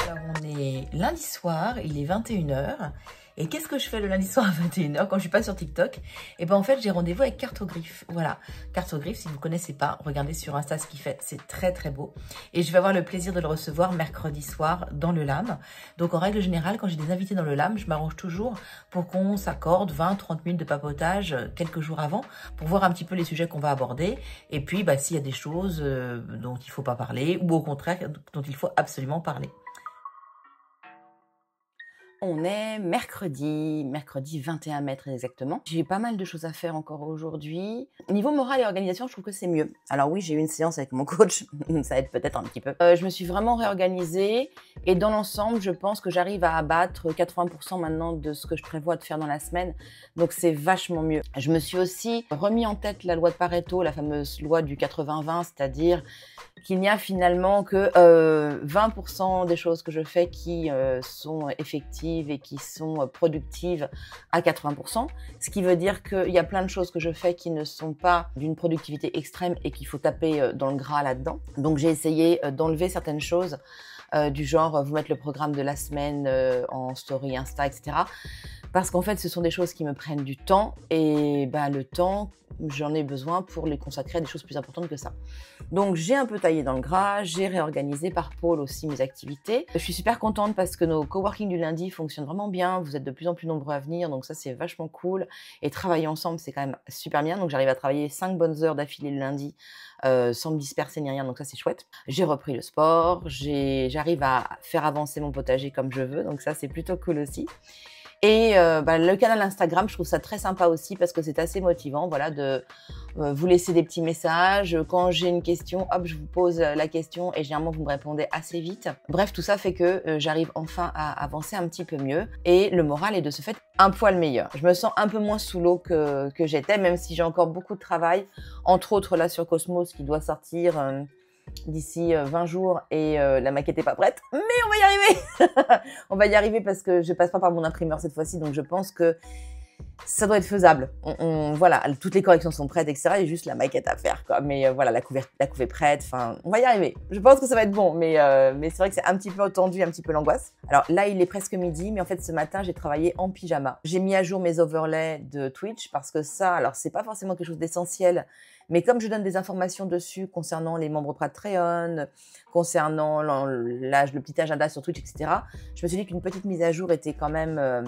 Alors, on est lundi soir. Il est 21h. Et qu'est-ce que je fais le lundi soir à 21h quand je suis pas sur TikTok? Et en fait, j'ai rendez-vous avec Cartogriffe. Voilà, Cartogriffe, si vous ne connaissez pas, regardez sur Insta ce qu'il fait, c'est très très beau. Et je vais avoir le plaisir de le recevoir mercredi soir dans le LAM. Donc en règle générale, quand j'ai des invités dans le LAM, je m'arrange toujours pour qu'on s'accorde 20-30 minutes de papotage quelques jours avant pour voir un petit peu les sujets qu'on va aborder. Et puis, s'il y a des choses dont il ne faut pas parler ou au contraire dont il faut absolument parler. On est mercredi 21 mai très exactement. J'ai pas mal de choses à faire encore aujourd'hui. Niveau morale et organisation, je trouve que c'est mieux. Alors oui, j'ai eu une séance avec mon coach, ça aide peut-être un petit peu. Je me suis vraiment réorganisée et dans l'ensemble, je pense que j'arrive à abattre 80% maintenant de ce que je prévois de faire dans la semaine. Donc c'est vachement mieux. Je me suis aussi remis en tête la loi de Pareto, la fameuse loi du 80-20, c'est-à-dire qu'il n'y a finalement que 20% des choses que je fais qui sont effectives et qui sont productives à 80%. Ce qui veut dire qu'il y a plein de choses que je fais qui ne sont pas d'une productivité extrême et qu'il faut taper dans le gras là-dedans. Donc j'ai essayé d'enlever certaines choses du genre vous mettre le programme de la semaine en story Insta, etc. Parce qu'en fait, ce sont des choses qui me prennent du temps et bah, le temps, j'en ai besoin pour les consacrer à des choses plus importantes que ça. Donc, j'ai un peu taillé dans le gras, j'ai réorganisé par pôle aussi mes activités. Je suis super contente parce que nos coworking du lundi fonctionnent vraiment bien. Vous êtes de plus en plus nombreux à venir, donc ça, c'est vachement cool. Et travailler ensemble, c'est quand même super bien. Donc, j'arrive à travailler 5 bonnes heures d'affilée le lundi sans me disperser ni rien, donc ça, c'est chouette. J'ai repris le sport, j'arrive à faire avancer mon potager comme je veux, donc ça, c'est plutôt cool aussi. Et bah, le canal Instagram, je trouve ça très sympa aussi parce que c'est assez motivant, voilà, de vous laisser des petits messages. Quand j'ai une question, hop, je vous pose la question et généralement vous me répondez assez vite. Bref, tout ça fait que j'arrive enfin à avancer un petit peu mieux et le moral est de ce fait un poil meilleur. Je me sens un peu moins sous l'eau que j'étais, même si j'ai encore beaucoup de travail, entre autres là sur Cosmos qui doit sortir d'ici 20 jours et la maquette n'est pas prête, mais on va y arriver. On va y arriver parce que je passe pas par mon imprimeur cette fois-ci, donc je pense que ça doit être faisable. Voilà, toutes les corrections sont prêtes, etc. Il y a juste la maquette à faire, quoi. Mais voilà, la couve est prête. Enfin, on va y arriver. Je pense que ça va être bon, mais c'est vrai que c'est un petit peu tendu, un petit peu l'angoisse. Alors là, il est presque midi, mais en fait, ce matin, j'ai travaillé en pyjama. J'ai mis à jour mes overlays de Twitch parce que ça, alors c'est pas forcément quelque chose d'essentiel, mais comme je donne des informations dessus concernant les membres Patreon, concernant le petit agenda sur Twitch, etc., je me suis dit qu'une petite mise à jour était quand même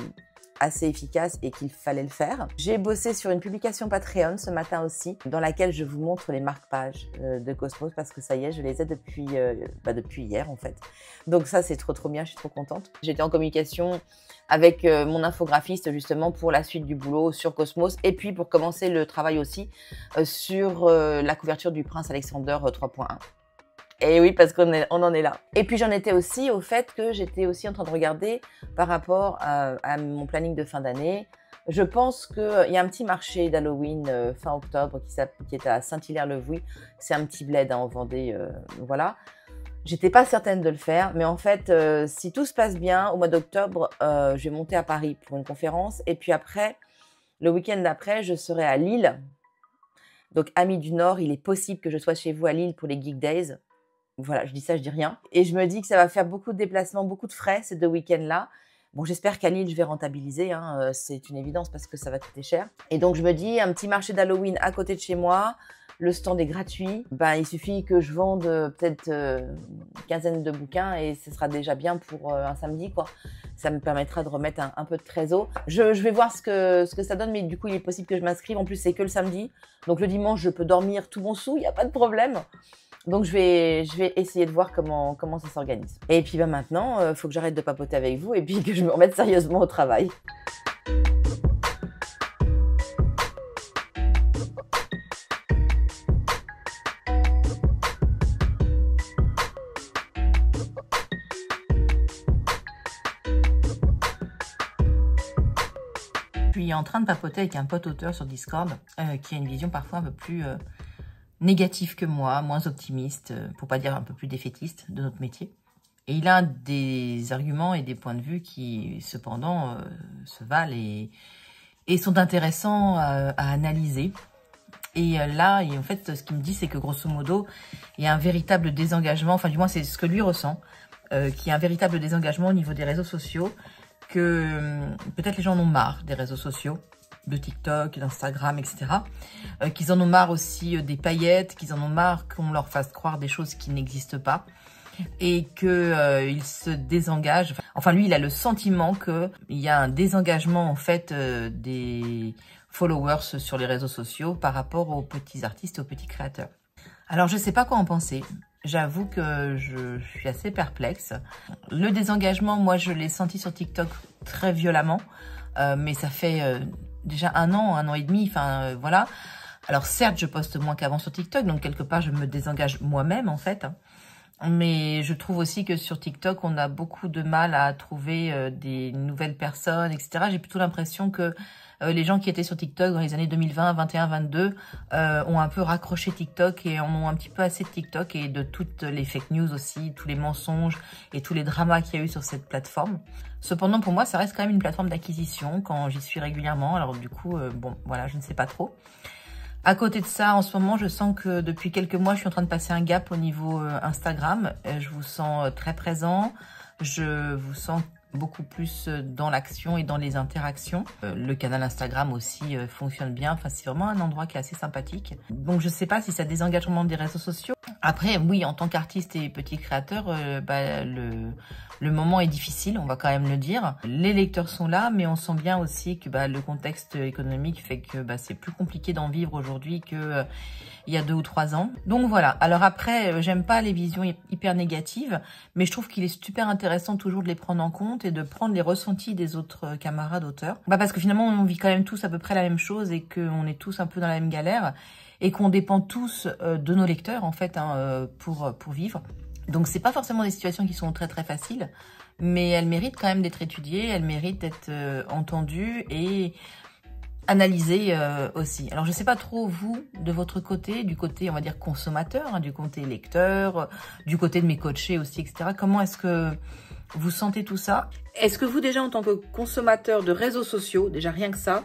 assez efficace et qu'il fallait le faire. J'ai bossé sur une publication Patreon ce matin aussi, dans laquelle je vous montre les marque-pages de Cosmos parce que ça y est, je les ai depuis hier en fait. Donc ça, c'est trop bien, je suis trop contente. J'étais en communication avec mon infographiste justement pour la suite du boulot sur Cosmos et puis pour commencer le travail aussi sur la couverture du Prince Alexander 3.1. Et oui, parce qu'on en est là. Et puis j'en étais aussi au fait que j'étais aussi en train de regarder par rapport à mon planning de fin d'année. Je pense qu'il y a un petit marché d'Halloween fin octobre qui est à Saint-Hilaire-le-Vouy. C'est un petit bled en Vendée, voilà. J'étais pas certaine de le faire, mais en fait, si tout se passe bien, au mois d'octobre, je vais monter à Paris pour une conférence. Et puis après, le week-end d'après, je serai à Lille. Donc, amis du Nord, il est possible que je sois chez vous à Lille pour les Geek Days. Voilà, je dis ça, je dis rien. Et je me dis que ça va faire beaucoup de déplacements, beaucoup de frais ces 2 week-ends-là. Bon, j'espère qu'à Lille, je vais rentabiliser, hein, c'est une évidence parce que ça va coûter cher. Et donc, je me dis, un petit marché d'Halloween à côté de chez moi, le stand est gratuit. Ben, il suffit que je vende peut-être une quinzaine de bouquins et ce sera déjà bien pour un samedi, quoi. Ça me permettra de remettre un peu de trésor. Je vais voir ce que ça donne, mais du coup, il est possible que je m'inscrive. En plus, c'est que le samedi. Donc, le dimanche, je peux dormir tout mon sou, il n'y a pas de problème. Donc, je vais essayer de voir comment ça s'organise. Et puis, ben, maintenant, faut que j'arrête de papoter avec vous et puis que je me remette sérieusement au travail. Je suis en train de papoter avec un pote auteur sur Discord qui a une vision parfois un peu plus négative que moi, moins optimiste, pour pas dire un peu plus défaitiste de notre métier. Et il a des arguments et des points de vue qui, cependant, se valent et sont intéressants à analyser. Et là, en fait, ce qu'il me dit, c'est que grosso modo, il y a un véritable désengagement, enfin du moins c'est ce que lui ressent, qu'il y a un véritable désengagement au niveau des réseaux sociaux, que peut-être les gens en ont marre des réseaux sociaux, de TikTok, d'Instagram, etc. Qu'ils en ont marre aussi des paillettes, qu'ils en ont marre qu'on leur fasse croire des choses qui n'existent pas et qu'ils se désengagent. Enfin, lui, il a le sentiment qu'il y a un désengagement en fait des followers sur les réseaux sociaux par rapport aux petits artistes et aux petits créateurs. Alors, je ne sais pas quoi en penser. J'avoue que je suis assez perplexe. Le désengagement, moi, je l'ai senti sur TikTok très violemment, mais ça fait déjà un an et demi, enfin voilà. Alors certes, je poste moins qu'avant sur TikTok, donc quelque part, je me désengage moi-même en fait. Mais je trouve aussi que sur TikTok, on a beaucoup de mal à trouver des nouvelles personnes, etc. J'ai plutôt l'impression que les gens qui étaient sur TikTok dans les années 2020, 21, 22 ont un peu raccroché TikTok et en ont un petit peu assez de TikTok et de toutes les fake news aussi, tous les mensonges et tous les dramas qu'il y a eu sur cette plateforme. Cependant, pour moi, ça reste quand même une plateforme d'acquisition quand j'y suis régulièrement. Alors du coup, bon, voilà, je ne sais pas trop. À côté de ça, en ce moment, je sens que depuis quelques mois, je suis en train de passer un gap au niveau Instagram. Je vous sens très présent. Je vous sens beaucoup plus dans l'action et dans les interactions. Le canal Instagram aussi fonctionne bien. Enfin, c'est vraiment un endroit qui est assez sympathique. Donc, je sais pas si ça désengage vraiment des réseaux sociaux. Après, oui, en tant qu'artiste et petit créateur, le moment est difficile, on va quand même le dire. Les lecteurs sont là, mais on sent bien aussi que le contexte économique fait que c'est plus compliqué d'en vivre aujourd'hui que il y a 2 ou 3 ans. Donc voilà. Alors après, j'aime pas les visions hyper négatives, mais je trouve qu'il est super intéressant toujours de les prendre en compte et de prendre les ressentis des autres camarades auteurs. Parce que finalement, on vit quand même tous à peu près la même chose et qu'on est tous un peu dans la même galère et qu'on dépend tous de nos lecteurs en fait pour vivre. Donc c'est pas forcément des situations qui sont très très faciles, mais elles méritent quand même d'être étudiées, elles méritent d'être entendues et analysées aussi. Alors je sais pas trop vous, de votre côté, du côté on va dire consommateur, du côté lecteur, du côté de mes coachés aussi, etc. Comment est-ce que vous sentez tout ça? Est-ce que vous déjà en tant que consommateur de réseaux sociaux, déjà rien que ça,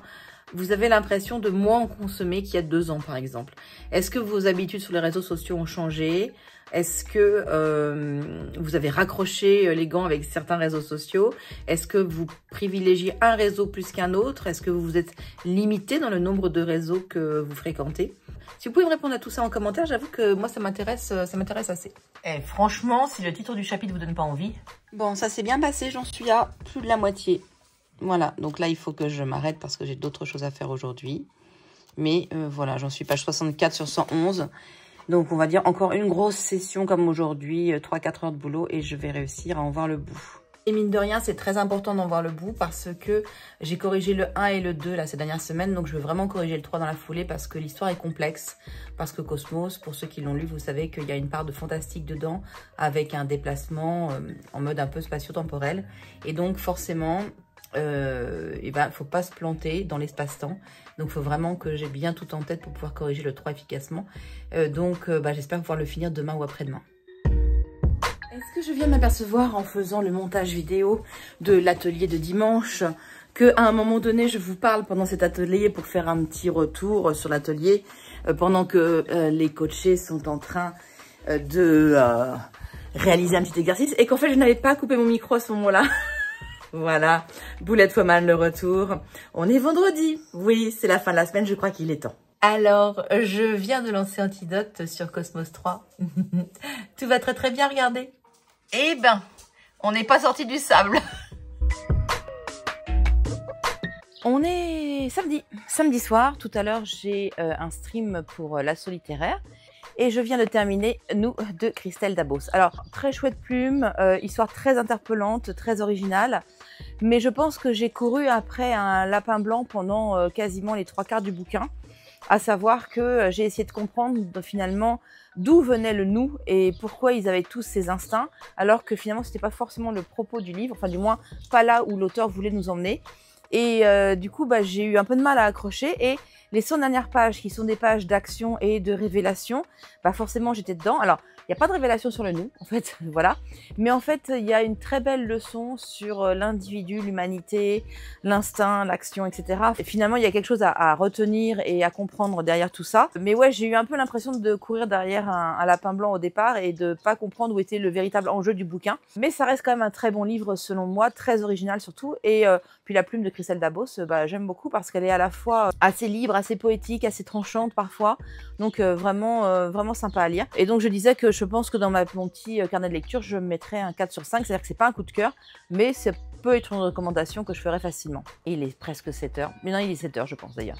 vous avez l'impression de moins en consommer qu'il y a 2 ans, par exemple? Est-ce que vos habitudes sur les réseaux sociaux ont changé? Est-ce que vous avez raccroché les gants avec certains réseaux sociaux? Est-ce que vous privilégiez un réseau plus qu'un autre? Est-ce que vous vous êtes limité dans le nombre de réseaux que vous fréquentez? Si vous pouvez me répondre à tout ça en commentaire, j'avoue que moi, ça m'intéresse assez. Et franchement, si le titre du chapitre vous donne pas envie... Bon, ça s'est bien passé, j'en suis à plus de la moitié. Voilà, donc là, il faut que je m'arrête parce que j'ai d'autres choses à faire aujourd'hui. Mais voilà, j'en suis page 64 sur 111. Donc, on va dire encore une grosse session comme aujourd'hui, 3-4 heures de boulot et je vais réussir à en voir le bout. Et mine de rien, c'est très important d'en voir le bout parce que j'ai corrigé le 1 et le 2 là, ces dernières semaines. Donc, je vais vraiment corriger le 3 dans la foulée parce que l'histoire est complexe. Parce que Cosmos, pour ceux qui l'ont lu, vous savez qu'il y a une part de fantastique dedans avec un déplacement en mode un peu spatio-temporel. Et donc, forcément... faut pas se planter dans l'espace-temps. Donc, il faut vraiment que j'ai bien tout en tête pour pouvoir corriger le 3 efficacement. J'espère pouvoir le finir demain ou après-demain. Est-ce que je viens de m'apercevoir en faisant le montage vidéo de l'atelier de dimanche qu'à un moment donné, je vous parle pendant cet atelier pour faire un petit retour sur l'atelier pendant que les coachés sont en train de réaliser un petit exercice et qu'en fait, je n'avais pas coupé mon micro à ce moment-là. Voilà, Boulette Foman, le retour. On est vendredi. Oui, c'est la fin de la semaine, je crois qu'il est temps. Alors, je viens de lancer Antidote sur Cosmos 3. Tout va très très bien, regardez. Eh ben, on n'est pas sorti du sable. On est samedi soir. Tout à l'heure, j'ai un stream pour l'assaut littéraire. Et je viens de terminer Nous de Christelle Dabos. Alors, très chouette plume, histoire très interpellante, très originale. Mais je pense que j'ai couru après un lapin blanc pendant quasiment les 3/4 du bouquin. À savoir que j'ai essayé de comprendre finalement d'où venait le nous et pourquoi ils avaient tous ces instincts, alors que finalement, c'était pas forcément le propos du livre, enfin du moins pas là où l'auteur voulait nous emmener. Et du coup, j'ai eu un peu de mal à accrocher et les 100 dernières pages, qui sont des pages d'action et de révélation, forcément, j'étais dedans. Alors, il n'y a pas de révélation sur le nous, en fait, voilà. Mais en fait, il y a une très belle leçon sur l'individu, l'humanité, l'instinct, l'action, etc. Et finalement, il y a quelque chose à retenir et à comprendre derrière tout ça. Mais ouais, j'ai eu un peu l'impression de courir derrière un lapin blanc au départ et de pas comprendre où était le véritable enjeu du bouquin. Mais ça reste quand même un très bon livre, selon moi, très original surtout. Et puis la plume de Christelle Dabos, j'aime beaucoup parce qu'elle est à la fois assez libre, assez poétique, assez tranchante parfois. Donc vraiment sympa à lire. Et donc je disais que je pense que dans mon petit carnet de lecture, je mettrais un 4 sur 5. C'est-à-dire que c'est pas un coup de cœur, mais ça peut être une recommandation que je ferais facilement. Et il est presque 7 heures. Mais non, il est 7 heures, je pense d'ailleurs.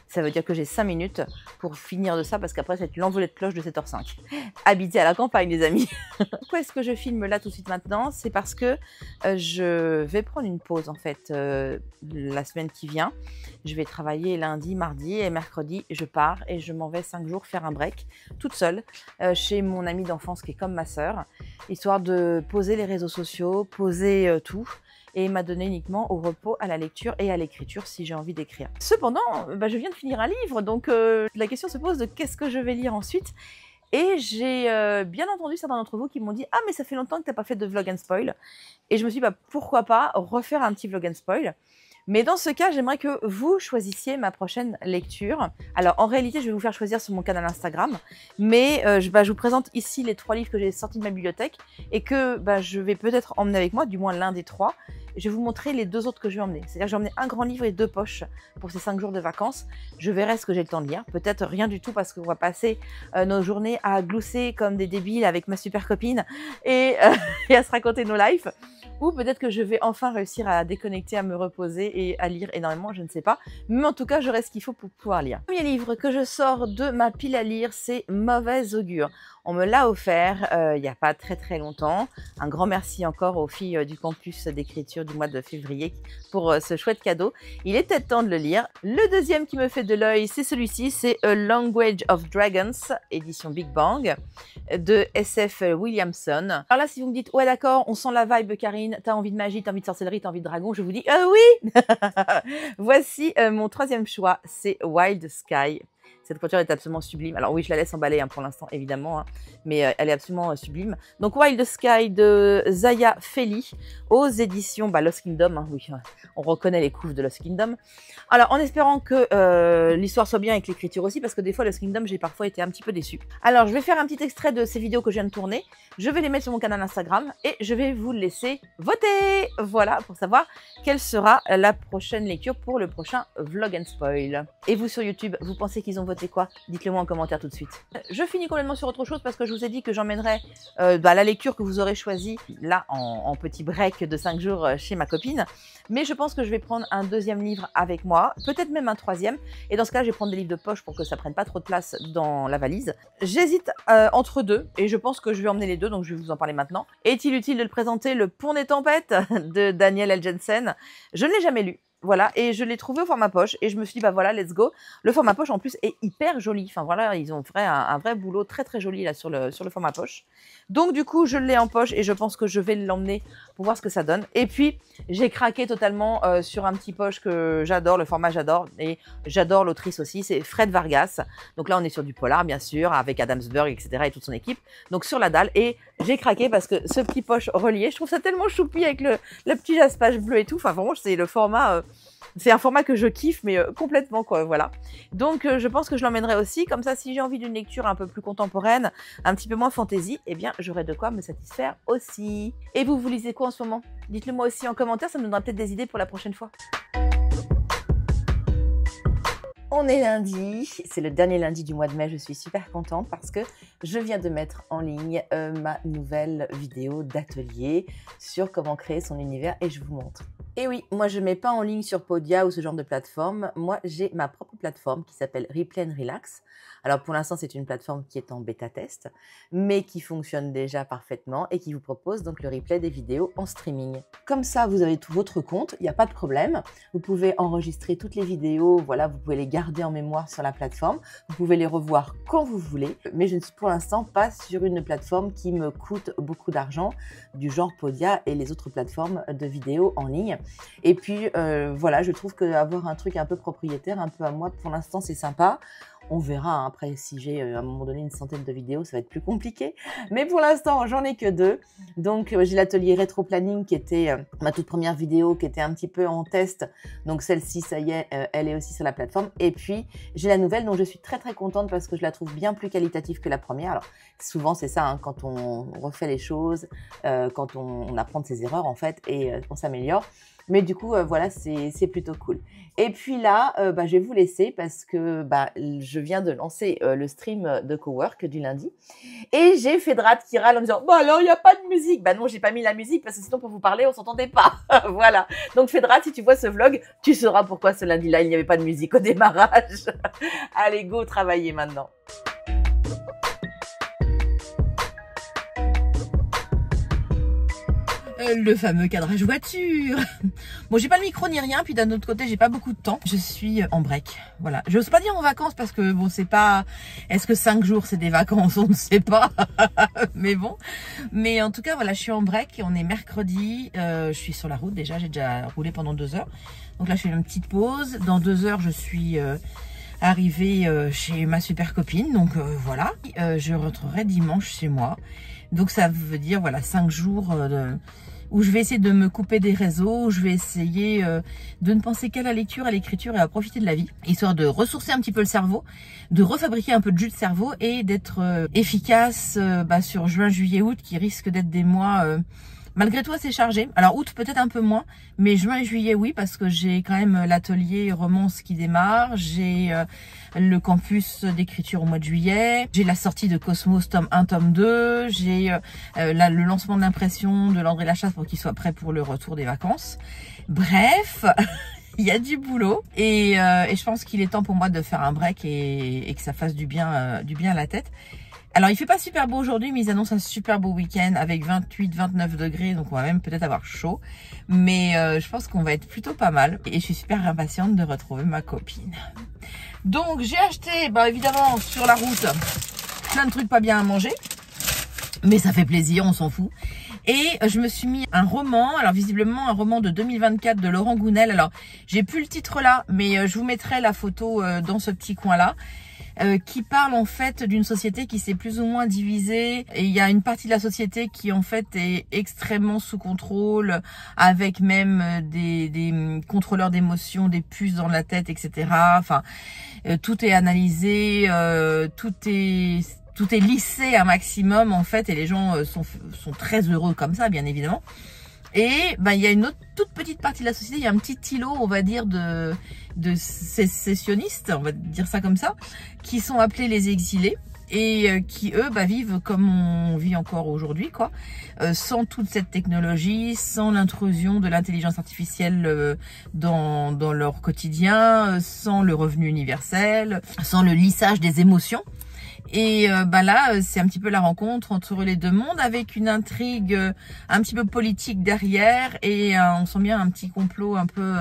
Ça veut dire que j'ai 5 minutes pour finir de ça parce qu'après, c'est l'envolée de cloche de 7h05. Habiter à la campagne, les amis. Pourquoi est-ce que je filme là tout de suite maintenant? C'est parce que je vais prendre une pause en fait la semaine qui vient. Je vais travailler lundi, mardi et mercredi. Je pars et je m'en vais 5 jours faire un break toute seule chez mon amie d'enfance qui est comme ma sœur, histoire de poser les réseaux sociaux, poser tout. Et m'a donné uniquement au repos, à la lecture et à l'écriture si j'ai envie d'écrire. Cependant, je viens de finir un livre, donc la question se pose de qu'est-ce que je vais lire ensuite. Et j'ai bien entendu certains d'entre vous qui m'ont dit « Ah, mais ça fait longtemps que tu n'as pas fait de vlog and spoil ». Et je me suis dit pourquoi pas refaire un petit vlog and spoil. Mais dans ce cas, j'aimerais que vous choisissiez ma prochaine lecture. Alors, en réalité, je vais vous faire choisir sur mon canal Instagram. Mais je vous présente ici les 3 livres que j'ai sortis de ma bibliothèque et que je vais peut-être emmener avec moi, du moins l'un des 3. Je vais vous montrer les 2 autres que je vais emmener. C'est-à-dire que j'ai emmené un grand livre et 2 poches pour ces 5 jours de vacances. Je verrai ce que j'ai le temps de lire. Peut-être rien du tout parce qu'on va passer nos journées à glousser comme des débiles avec ma super copine et à se raconter nos lives. Ou peut-être que je vais enfin réussir à déconnecter, à me reposer et à lire énormément, je ne sais pas. Mais en tout cas, j'aurai ce qu'il faut pour pouvoir lire. Le premier livre que je sors de ma pile à lire, c'est Mauvais augure. On me l'a offert il n'y a pas très longtemps. Un grand merci encore aux filles du campus d'écriture du mois de février pour ce chouette cadeau. Il était temps de le lire. Le deuxième qui me fait de l'œil, c'est celui-ci, c'est A Language of Dragons, édition Big Bang, de SF Williamson. Alors là, si vous me dites, ouais d'accord, on sent la vibe Karine, t'as envie de magie, t'as envie de sorcellerie, t'as envie de dragon, je vous dis, oui. Voici mon 3e choix, c'est Wild Sky. Cette couverture est absolument sublime. Alors oui, je la laisse emballer pour l'instant, évidemment, mais elle est absolument sublime. Donc Wild Sky de Zaya Feli aux éditions Lost Kingdom. Oui, on reconnaît les couves de Lost Kingdom. Alors, en espérant que l'histoire soit bien et que l'écriture aussi, parce que des fois, Lost Kingdom, j'ai parfois été un petit peu déçue. Alors, je vais faire un petit extrait de ces vidéos que je viens de tourner. Je vais les mettre sur mon canal Instagram et je vais vous laisser voter. Voilà, pour savoir quelle sera la prochaine lecture pour le prochain Vlog and Spoil. Et vous, sur YouTube, vous pensez qu'ils ont voté quoi? Dites-le moi en commentaire tout de suite. Je finis complètement sur autre chose parce que je vous ai dit que j'emmènerai la lecture que vous aurez choisie là en petit break de 5 jours chez ma copine. Mais je pense que je vais prendre un 2e livre avec moi, peut-être même un 3e. Et dans ce cas, je vais prendre des livres de poche pour que ça prenne pas trop de place dans la valise. J'hésite entre 2 et je pense que je vais emmener les 2, donc je vais vous en parler maintenant. Est-il utile de le présenter? Le Pont des Tempêtes de Daniel L. Jensen. Je ne l'ai jamais lu. Voilà, et je l'ai trouvé au format poche et je me suis dit, voilà, let's go. Le format poche en plus est hyper joli. Enfin voilà, ils ont fait un vrai boulot très joli là sur le format poche. Donc du coup, je l'ai en poche et je pense que je vais l'emmener pour voir ce que ça donne. Et puis, j'ai craqué totalement sur un petit poche que j'adore, le format j'adore. Et j'adore l'autrice aussi, c'est Fred Vargas. Donc là, on est sur du polar, bien sûr, avec Adamsberg, etc. et toute son équipe. Donc sur la dalle. Et j'ai craqué parce que ce petit poche relié, je trouve ça tellement choupi avec le petit jaspage bleu et tout. Enfin vraiment, c'est le format... c'est un format que je kiffe, mais complètement, quoi, voilà. Donc, je pense que je l'emmènerai aussi. Comme ça, si j'ai envie d'une lecture un peu plus contemporaine, un petit peu moins fantaisie, eh bien, j'aurai de quoi me satisfaire aussi. Et vous lisez quoi en ce moment? Dites-le moi aussi en commentaire, ça me donnera peut-être des idées pour la prochaine fois. On est lundi, c'est le dernier lundi du mois de mai, je suis super contente parce que je viens de mettre en ligne ma nouvelle vidéo d'atelier sur comment créer son univers et je vous montre. Et oui, moi je ne mets pas en ligne sur Podia ou ce genre de plateforme, moi j'ai ma propre plateforme qui s'appelle Replay and Relax. Alors pour l'instant c'est une plateforme qui est en bêta test, mais qui fonctionne déjà parfaitement et qui vous propose donc le replay des vidéos en streaming. Comme ça vous avez tout votre compte, il n'y a pas de problème, vous pouvez enregistrer toutes les vidéos, voilà, vous pouvez les garder en mémoire sur la plateforme, vous pouvez les revoir quand vous voulez, mais je ne suis pour l'instant pas sur une plateforme qui me coûte beaucoup d'argent, du genre Podia et les autres plateformes de vidéos en ligne. Et puis voilà, je trouve qu'avoir un truc un peu propriétaire, un peu à moi, pour l'instant c'est sympa. On verra, hein. Après si j'ai à un moment donné une centaine de vidéos, ça va être plus compliqué. Mais pour l'instant, j'en ai que 2. Donc j'ai l'atelier rétro planning qui était ma toute première vidéo qui était un petit peu en test. Donc celle-ci, ça y est, elle est aussi sur la plateforme. Et puis j'ai la nouvelle dont je suis très contente parce que je la trouve bien plus qualitative que la première. Alors souvent c'est ça, hein, quand on refait les choses, quand on apprend de ses erreurs en fait et on s'améliore. Mais du coup, voilà, c'est plutôt cool. Et puis là, je vais vous laisser parce que je viens de lancer le stream de Cowork du lundi. Et j'ai Fedrat qui râle en me disant « Bah alors, il n'y a pas de musique !» Bah non, j'ai pas mis la musique parce que sinon, pour vous parler, on s'entendait pas. Voilà. Donc Fedrat, si tu vois ce vlog, tu sauras pourquoi ce lundi-là, il n'y avait pas de musique au démarrage. Allez, go travailler maintenant. Le fameux cadrage voiture. Bon, j'ai pas le micro ni rien, puis d'un autre côté, j'ai pas beaucoup de temps. Je suis en break, voilà. Je n'ose pas dire en vacances parce que bon, c'est pas... Est-ce que 5 jours, c'est des vacances? On ne sait pas. Mais bon. Mais en tout cas, voilà, je suis en break. On est mercredi. Je suis sur la route déjà. J'ai déjà roulé pendant 2 heures. Donc là, je fais une petite pause. Dans 2 heures, je suis... arrivée chez ma super copine, donc voilà, je rentrerai dimanche chez moi, donc ça veut dire voilà 5 jours où je vais essayer de me couper des réseaux, où je vais essayer de ne penser qu'à la lecture, à l'écriture et à profiter de la vie, histoire de ressourcer un petit peu le cerveau, de refabriquer un peu de jus de cerveau et d'être efficace sur juin, juillet, août, qui risquent d'être des mois malgré tout assez chargés. Alors août peut-être un peu moins, mais juin et juillet oui, parce que j'ai quand même l'atelier romance qui démarre, j'ai le campus d'écriture au mois de juillet, j'ai la sortie de Cosmos tome 1, tome 2, j'ai le lancement de l'impression de Landré Lachasse pour qu'il soit prêt pour le retour des vacances. Bref, il y a du boulot et je pense qu'il est temps pour moi de faire un break et que ça fasse du bien à la tête. Alors, il fait pas super beau aujourd'hui, mais ils annoncent un super beau week-end avec 28-29 degrés, donc on va même peut-être avoir chaud. Mais je pense qu'on va être plutôt pas mal. Et je suis super impatiente de retrouver ma copine. Donc, j'ai acheté, évidemment, sur la route, plein de trucs pas bien à manger. Mais ça fait plaisir, on s'en fout. Et je me suis mis un roman, alors visiblement un roman de 2024 de Laurent Gounel. Alors, j'ai plus le titre là, mais je vous mettrai la photo dans ce petit coin-là. Qui parle en fait d'une société qui s'est plus ou moins divisée et il y a une partie de la société qui en fait est extrêmement sous contrôle avec même des contrôleurs d'émotions, des puces dans la tête, etc. Enfin, tout est analysé, tout est lissé un maximum en fait et les gens sont très heureux comme ça bien évidemment. Et il y a une autre toute petite partie de la société, il y a un petit îlot, on va dire, de sécessionnistes, on va dire ça comme ça, qui sont appelés les exilés et qui eux vivent comme on vit encore aujourd'hui, quoi, sans toute cette technologie, sans l'intrusion de l'intelligence artificielle dans leur quotidien, sans le revenu universel, sans le lissage des émotions. Et là, c'est un petit peu la rencontre entre les deux mondes avec une intrigue un petit peu politique derrière et on sent bien un petit complot un peu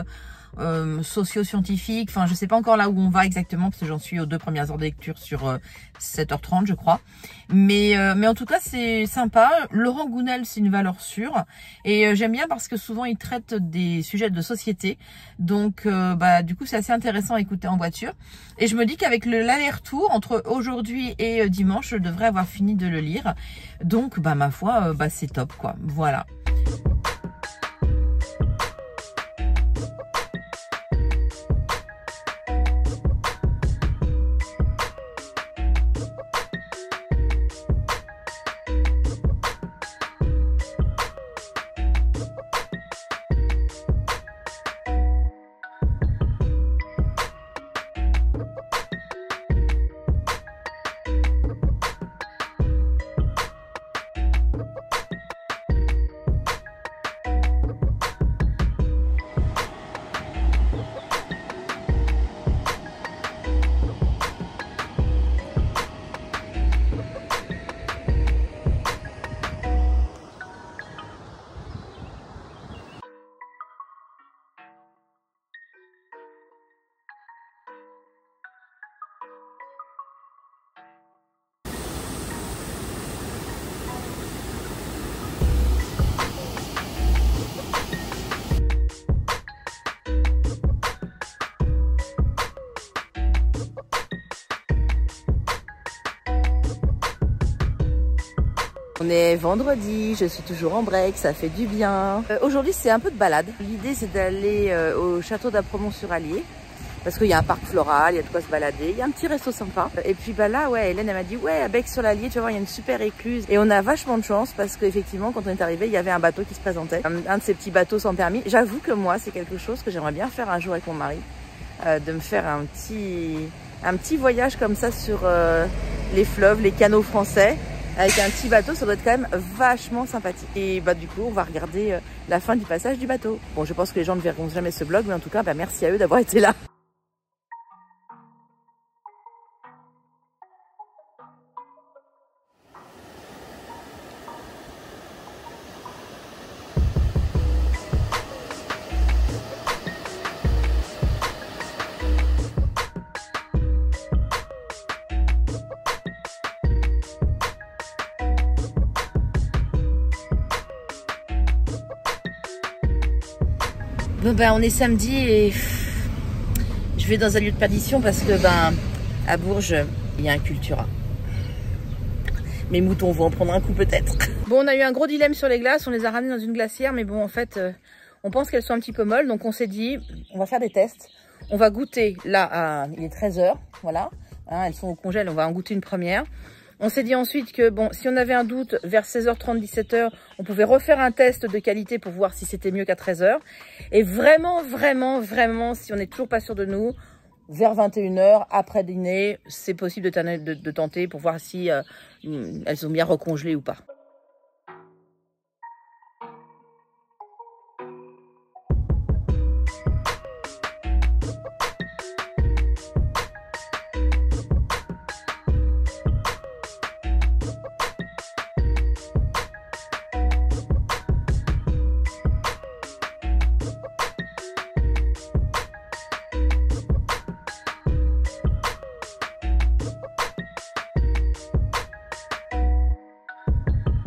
socio-scientifique. Enfin, je sais pas encore là où on va exactement parce que j'en suis aux 2 premières heures de lecture sur 7h30, je crois. Mais en tout cas, c'est sympa. Laurent Gounel, c'est une valeur sûre. Et j'aime bien parce que souvent, il traite des sujets de société. Donc, du coup, c'est assez intéressant à écouter en voiture. Et je me dis qu'avec l'aller-retour, entre aujourd'hui et dimanche, je devrais avoir fini de le lire. Donc, ma foi, c'est top, quoi. Voilà. On est vendredi, je suis toujours en break, ça fait du bien. Aujourd'hui c'est un peu de balade. L'idée c'est d'aller au château d'Apremont-sur-Allier parce qu'il y a un parc floral, il y a de quoi se balader, il y a un petit resto sympa. Et puis là, ouais, Hélène elle m'a dit ouais, à Bec-sur-l'Allier, tu vas voir, il y a une super écluse. Et on a vachement de chance parce qu'effectivement quand on est arrivé, il y avait un bateau qui se présentait, un de ces petits bateaux sans permis. J'avoue que moi c'est quelque chose que j'aimerais bien faire un jour avec mon mari, de me faire un petit voyage comme ça sur les fleuves, les canaux français. Avec un petit bateau, ça doit être quand même vachement sympathique. Et du coup, on va regarder la fin du passage du bateau. Bon, je pense que les gens ne verront jamais ce vlog, mais en tout cas, merci à eux d'avoir été là. On est samedi et je vais dans un lieu de perdition parce que à Bourges, il y a un Cultura. Mes moutons vont en prendre un coup peut-être. Bon, on a eu un gros dilemme sur les glaces, on les a ramenées dans une glacière, mais bon, en fait, on pense qu'elles sont un petit peu molles, donc on s'est dit, on va faire des tests. On va goûter, là, il est 13 h, voilà. Hein, elles sont au congèle, on va en goûter une première. On s'est dit ensuite que, bon, si on avait un doute, vers 16h30, 17h, on pouvait refaire un test de qualité pour voir si c'était mieux qu'à 13 h. Et vraiment, si on n'est toujours pas sûr de nous, vers 21 h, après dîner, c'est possible de tenter pour voir si elles ont bien recongelé ou pas.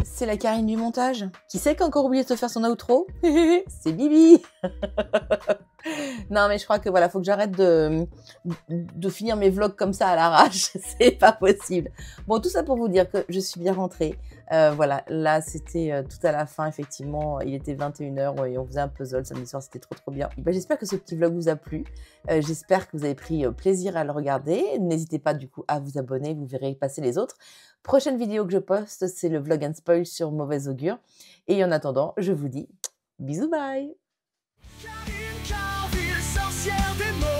C'est la Karine du montage. Qui c'est qui a encore oublié de se faire son outro? C'est Bibi. Non mais je crois que voilà, faut que j'arrête de finir mes vlogs comme ça à l'arrache. C'est pas possible. Bon, tout ça pour vous dire que je suis bien rentrée. Voilà, là c'était tout à la fin, effectivement. Il était 21 h et on faisait un puzzle samedi soir, c'était trop bien. Ben, j'espère que ce petit vlog vous a plu. J'espère que vous avez pris plaisir à le regarder. N'hésitez pas du coup à vous abonner, vous verrez passer les autres. Prochaine vidéo que je poste, c'est le vlog and spoil sur Mauvais Augure. Et en attendant, je vous dis bisous, bye! Karine Carville, sorcière des mots.